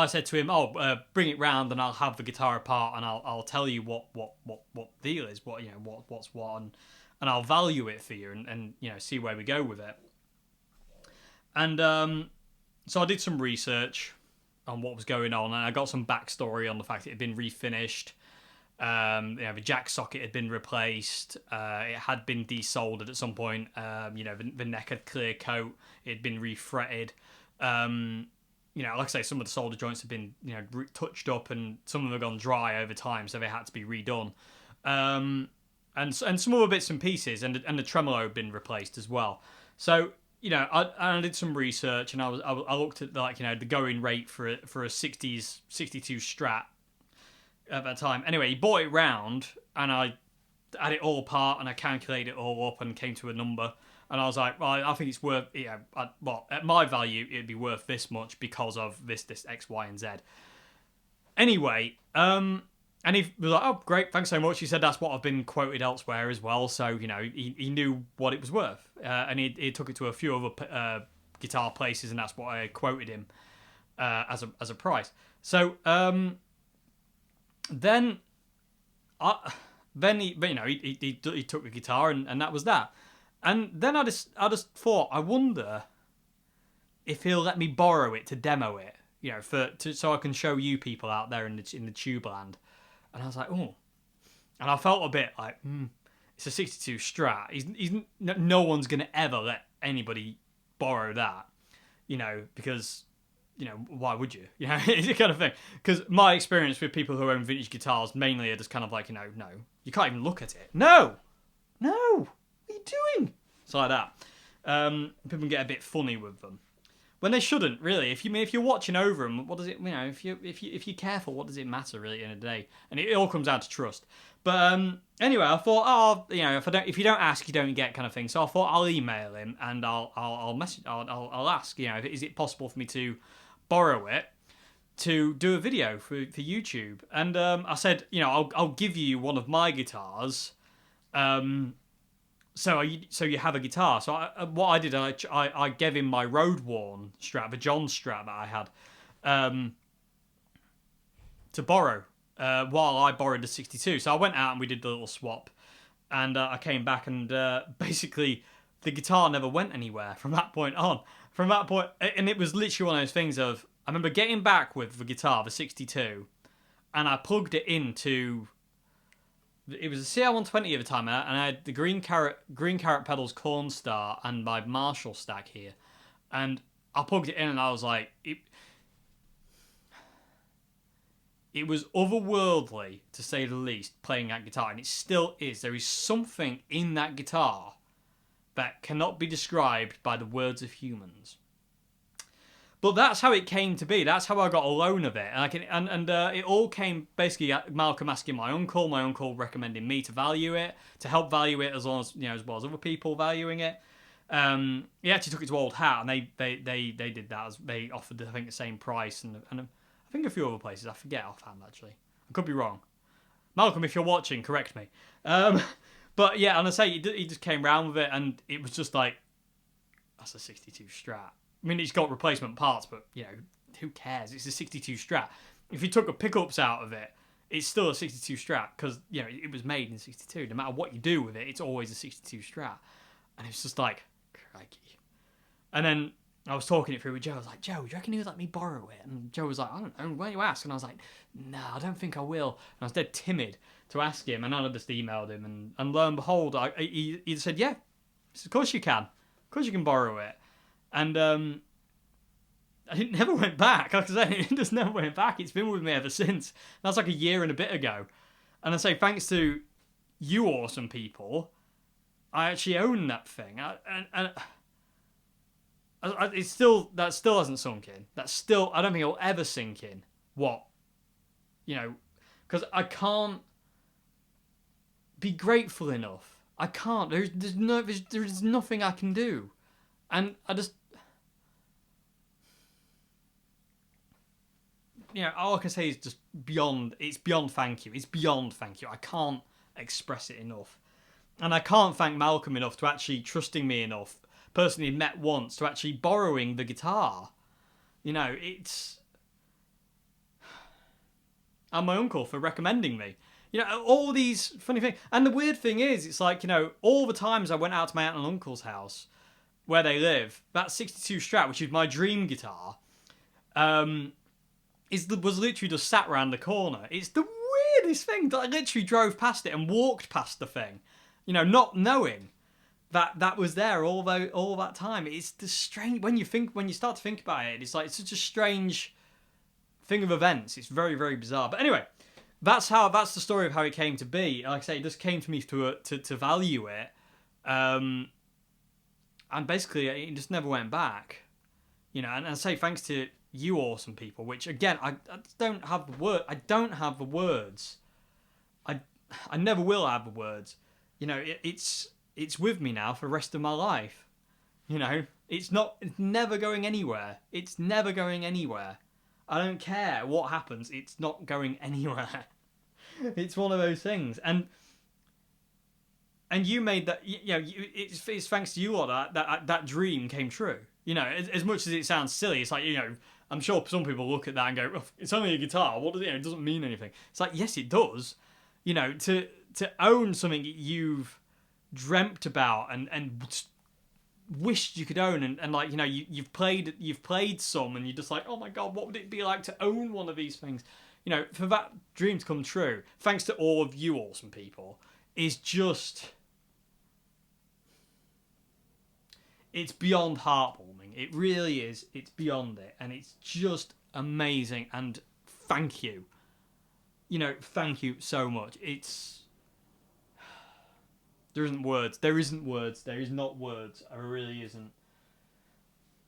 Speaker 1: said to him, "Oh, bring it round, and I'll have the guitar apart, and I'll tell you what the deal is, what's what, and I'll value it for you, and see where we go with it." And so I did some research on what was going on, and I got some backstory on the fact it had been refinished. The jack socket had been replaced. It had been desoldered at some point. The neck had clear coat. It had been refretted. Like I say, some of the solder joints have been, touched up, and some of them have gone dry over time, so they had to be redone. And some other bits and pieces, and the tremolo had been replaced as well. So, I did some research, and I looked at the going rate for a 60s 62 Strat at that time. Anyway, he bought it round, and I had it all apart, and I calculated it all up and came to a number. And I was like, well, I think it's worth, at my value, it'd be worth this much because of this X, Y, and Z. Anyway, and he was like, "Oh, great, thanks so much." He said that's what I've been quoted elsewhere as well. So, he knew what it was worth. And he took it to a few other guitar places, and that's what I quoted him as a price. So, then he took the guitar, and that was that. And then I just thought, I wonder if he'll let me borrow it to demo it, so I can show you people out there in the tube land. And I was like, oh, and I felt a bit like, it's a 62 Strat. No one's gonna ever let anybody borrow that, because why would you? It's the kind of thing. Because my experience with people who own vintage guitars mainly are just kind of like, no, you can't even look at it. No. What are you doing? It's like that. People get a bit funny with them when they shouldn't, really. If you're watching over them, what does it? If you're careful, what does it matter really? In a day, and it all comes down to trust. But anyway, I thought, if you don't ask, you don't get, kind of thing. So I thought I'll email him, and I'll message, I'll ask, is it possible for me to borrow it to do a video for YouTube? And I said, I'll give you one of my guitars. So you have a guitar. So what I did, I gave him my road-worn Strat, the John Strat that I had, to borrow, while I borrowed the 62. So I went out and we did the little swap, and I came back, and basically the guitar never went anywhere from that point on. From that point, and it was literally one of those things of, I remember getting back with the guitar, the 62, and I plugged it into... It was a CR120 at the time, and I had the Green Carrot pedals Corn Star and my Marshall stack here, and I plugged it in, and I was like, it was otherworldly, to say the least, playing that guitar, and it still is. There is something in that guitar that cannot be described by the words of humans. But that's how it came to be. That's how I got a loan of it, and it all came basically at Malcolm asking my uncle recommending me to value it, to help value it, as well as other people valuing it. He actually took it to Old Hat, and they did that. They offered, I think, the same price, and I think a few other places. I forget offhand, actually. I could be wrong. Malcolm, if you're watching, correct me. But yeah, and I say he just came round with it, and it was just like, that's a 62 Strat. I mean, it's got replacement parts, but, who cares? It's a 62 Strat. If you took the pickups out of it, it's still a 62 Strat, because, it was made in 62. No matter what you do with it, it's always a 62 Strat. And it's just like, crikey. And then I was talking it through with Joe. I was like, Joe, do you reckon he'll let me borrow it? And Joe was like, I don't know, why don't you ask? And I was like, no, I don't think I will. And I was dead timid to ask him, and I just emailed him, and lo and behold, he said, yeah, of course you can. Of course you can borrow it. And it never went back. Like I said, it just never went back. It's been with me ever since. That's like a year and a bit ago. And I say, thanks to you awesome people, I actually own that thing. That still hasn't sunk in. I don't think it'll ever sink in. What? Because I can't be grateful enough. I can't. There's nothing I can do. And I just... all I can say is just it's beyond thank you. It's beyond thank you. I can't express it enough. And I can't thank Malcolm enough to actually trusting me enough, personally met once, to actually borrowing the guitar. It's... And my uncle for recommending me. All these funny things. And the weird thing is, it's like, all the times I went out to my aunt and uncle's house, where they live, that 62 Strat, which is my dream guitar, was literally just sat around the corner. It's the weirdest thing that I literally drove past it and walked past the thing, not knowing that was there all that time. It's the strange when you start to think about it. It's like it's such a strange thing of events. It's very, very bizarre. But anyway, that's the story of how it came to be. Like I say, it just came to me to value it, and basically it just never went back. And I say thanks to you awesome people, which again I don't have the word. I don't have the words. I never will have the words. It's with me now for the rest of my life. It's never going anywhere. It's never going anywhere. I don't care what happens. It's not going anywhere. It's one of those things. And you made that. It's thanks to you all that dream came true. As much as it sounds silly, it's like I'm sure some people look at that and go, oh, "It's only a guitar. What does it? It doesn't mean anything." It's like, yes, it does. To own something you've dreamt about and wished you could own, and like you've played some, and you're just like, oh my god, what would it be like to own one of these things? For that dream to come true, thanks to all of you awesome people, is just, it's beyond heartwarming. It really is. It's beyond it, and it's just amazing. And thank you. Thank you so much. There isn't words. There isn't words. There is not words. There really isn't.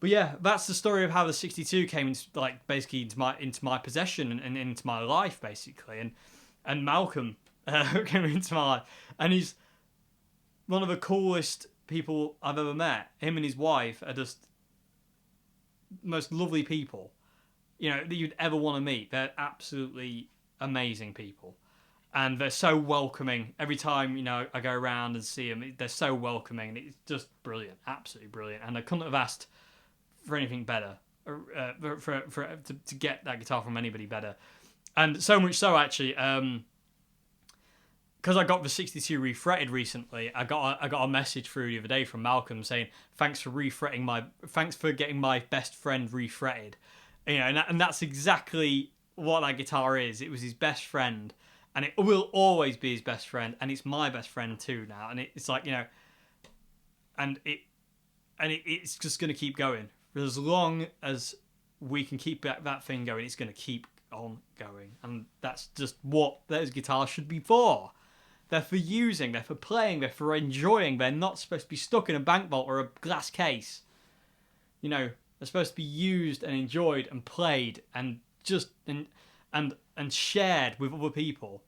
Speaker 1: But yeah, that's the story of how the 62 came into my possession and into my life, basically. And Malcolm came into my life, and he's one of the coolest people I've ever met. Him and his wife are just most lovely people, that you'd ever want to meet. They're absolutely amazing people. And they're so welcoming. Every time, I go around and see them, they're so welcoming. And it's just brilliant. Absolutely brilliant. And I couldn't have asked for anything better. To get that guitar from anybody better. And so much so, actually, because I got the 62 refretted recently, I got a message through the other day from Malcolm saying, thanks for getting my best friend refretted. And that's exactly what that guitar is. It was his best friend. And it will always be his best friend, and it's my best friend too now. And it's like, it's just going to keep going. For as long as we can keep that thing going, it's going to keep on going. And that's just what those guitars should be for. They're for using, they're for playing, they're for enjoying. They're not supposed to be stuck in a bank vault or a glass case. They're supposed to be used and enjoyed and played and just and shared with other people,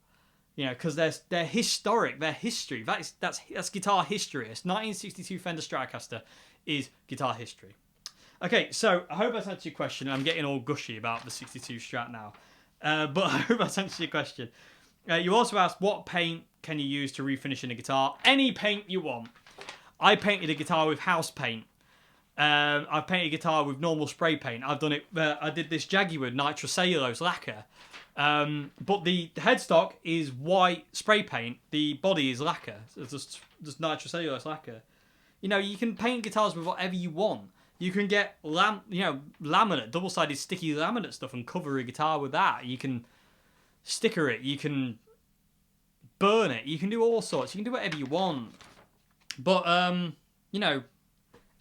Speaker 1: because they're historic, they're history. That's guitar history. It's 1962 Fender Stratocaster is guitar history. Okay, so I hope that's answered your question. I'm getting all gushy about the 62 Strat now, but I hope that's answered your question. You also asked, what paint can you use to refinish in a guitar? Any paint you want. I painted a guitar with house paint. I've painted a guitar with normal spray paint. I've done it. I did this Jaguar nitrocellulose lacquer, but the headstock is white spray paint. The body is lacquer. So it's just nitrocellulose lacquer. You can paint guitars with whatever you want. You can get laminate, double-sided sticky laminate stuff and cover a guitar with that. You can sticker it. You can burn it. You can do all sorts. You can do whatever you want. But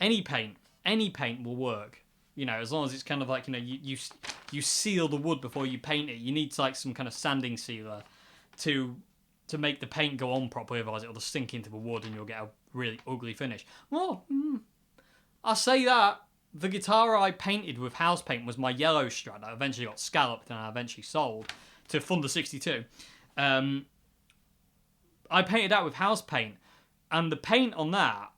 Speaker 1: any paint. any paint will work. You know, as long as it's kind of like, you know, you seal the wood before you paint it. You need like some kind of sanding sealer to make the paint go on properly, otherwise it'll just sink into the wood and you'll get a really ugly finish. Well, I say that. The guitar I painted with house paint was my yellow Strat that eventually got scalloped and I eventually sold to Fender 62. I painted that with house paint, and the paint on that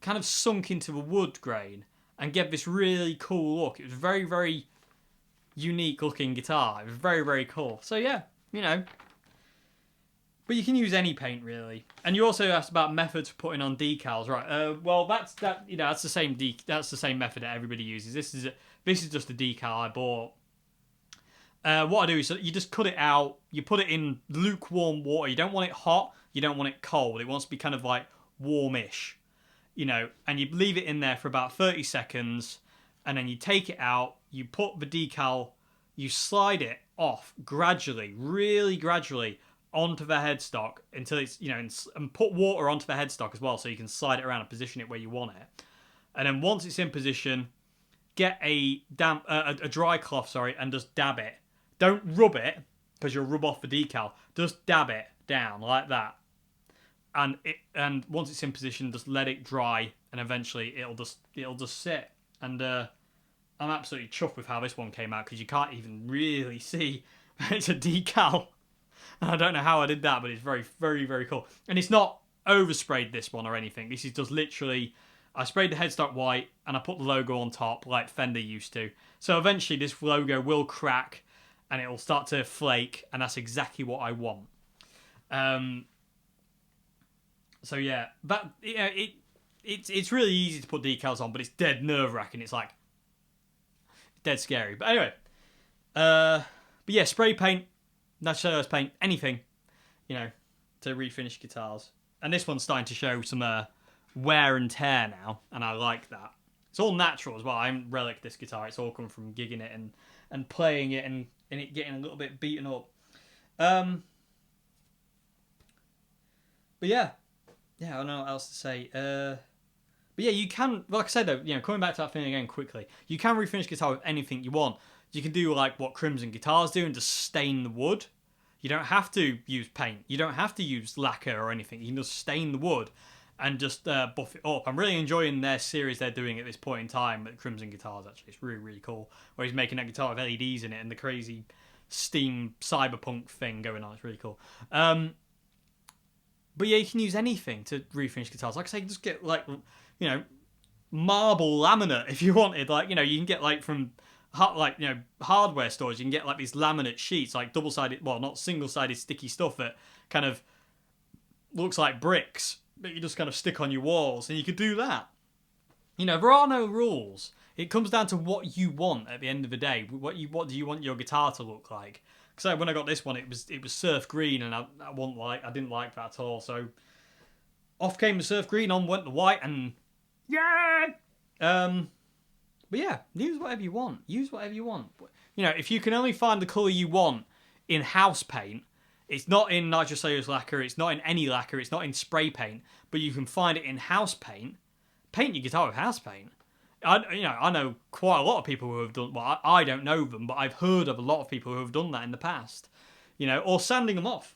Speaker 1: kind of sunk into the wood grain and gave this really cool look. It was very, very unique looking guitar. It was very, very cool. So yeah, you know. But you can use any paint really. And you also asked about methods for putting on decals, right? Well, that's the same method that everybody uses. This is just a decal I bought. What I do is you just cut it out. You put it in lukewarm water. You don't want it hot. You don't want it cold. It wants to be kind of like warmish, you know. And you leave it in there for about 30 seconds, and then you take it out. You put the decal. You slide it off gradually, really gradually, onto the headstock until it's, you know, and put water onto the headstock as well, so you can slide it around and position it where you want it. And then once it's in position, get a dry cloth, and just dab it. Don't rub it, because you'll rub off the decal. Just dab it down like that. And once it's in position, just let it dry, and eventually it'll just sit. And I'm absolutely chuffed with how this one came out, because you can't even really see it's a decal. I don't know how I did that, but it's very, very, very cool. And it's not oversprayed, this one, or anything. This is just literally, I sprayed the headstock white and I put the logo on top like Fender used to. So eventually this logo will crack and it will start to flake, and that's exactly what I want. So yeah, but yeah, it's really easy to put decals on, but it's dead nerve-wracking. It's like dead scary. But anyway, but yeah, spray paint, natural surface paint, anything, you know, to refinish guitars. And this one's starting to show some wear and tear now, and I like that. It's all natural as well. I haven't reliced this guitar. It's all come from gigging it and playing it and it getting a little bit beaten up. But yeah, I don't know what else to say. But yeah, you can, like I said though, you know, coming back to that thing again quickly, you can refinish guitar with anything you want. You can do like what Crimson Guitars do and just stain the wood. You don't have to use paint. You don't have to use lacquer or anything. You can just stain the wood and just buff it up. I'm really enjoying their series they're doing at this point in time at Crimson Guitars, actually. It's really, really cool. Where he's making that guitar with LEDs in it and the crazy steam cyberpunk thing going on. It's really cool. But yeah, you can use anything to refinish guitars. Like I say, just get like, you know, marble laminate if you wanted. Like, you know, you can get like from hardware stores, you can get like these laminate sheets, like double-sided, well, not single-sided sticky stuff that kind of looks like bricks, but you just kind of stick on your walls, and you could do that. You know, there are no rules. It comes down to what you want at the end of the day. What do you want your guitar to look like? Because when I got this one, it was surf green, and I didn't like that at all. So off came the surf green, on went the white, and yeah. But yeah, use whatever you want. Use whatever you want. You know, if you can only find the colour you want in house paint, it's not in nitrocellulose lacquer, it's not in any lacquer, it's not in spray paint, but you can find it in house paint, paint your guitar with house paint. I know quite a lot of people who have done, well, I don't know them, but I've heard of a lot of people who have done that in the past. You know, or sanding them off.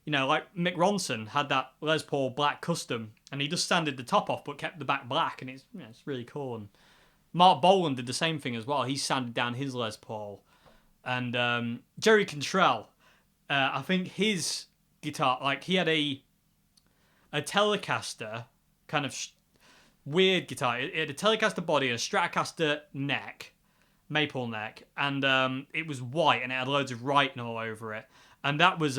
Speaker 1: You know, like Mick Ronson had that Les Paul Black Custom, and he just sanded the top off but kept the back black, and it's really cool. And Mark Bolan did the same thing as well. He sanded down his Les Paul. And Jerry Cantrell, I think his guitar, like he had a Telecaster kind of weird guitar. It had a Telecaster body, a Stratocaster neck, maple neck, and it was white and it had loads of writing all over it. And that was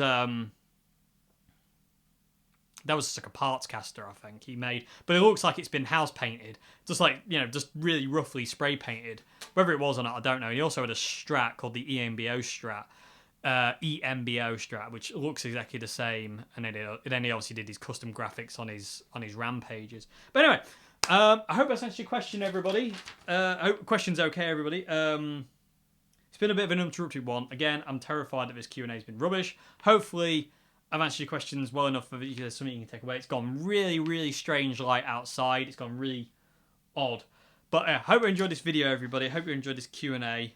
Speaker 1: just like a parts caster, I think, he made. But it looks like it's been house painted. Just like, you know, just really roughly spray painted. Whether it was or not, I don't know. He also had a Strat called the EMBO Strat, which looks exactly the same. And then he obviously did his custom graphics on his Rampages. But anyway, I hope that's answered your question, everybody. I hope the question's okay, everybody. It's been a bit of an uninterrupted one. Again, I'm terrified that this Q&A has been rubbish. Hopefully I've answered your questions well enough that there's something you can take away. It's gone really, really strange light outside. It's gone really odd. But I hope you enjoyed this video, everybody. I hope you enjoyed this Q&A.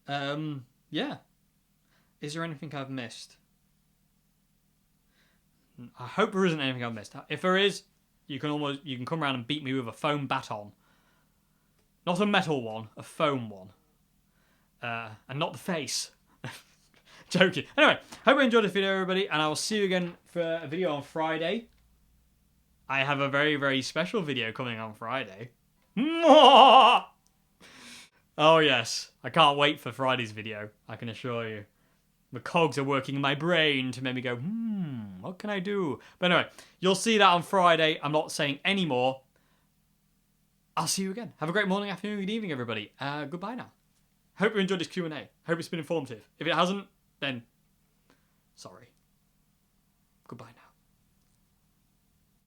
Speaker 1: Yeah. Is there anything I've missed? I hope there isn't anything I've missed. If there is, you can come around and beat me with a foam baton. Not a metal one, a foam one. And not the face. Joking. Anyway, hope you enjoyed this video, everybody, and I will see you again for a video on Friday. I have a very, very special video coming on Friday. Oh yes, I can't wait for Friday's video, I can assure you. The cogs are working in my brain to make me go, what can I do? But anyway, you'll see that on Friday. I'm not saying any more. I'll see you again. Have a great morning, afternoon, good evening, everybody. Goodbye now. Hope you enjoyed this Q&A. Hope it's been informative. If it hasn't, then sorry. Goodbye now.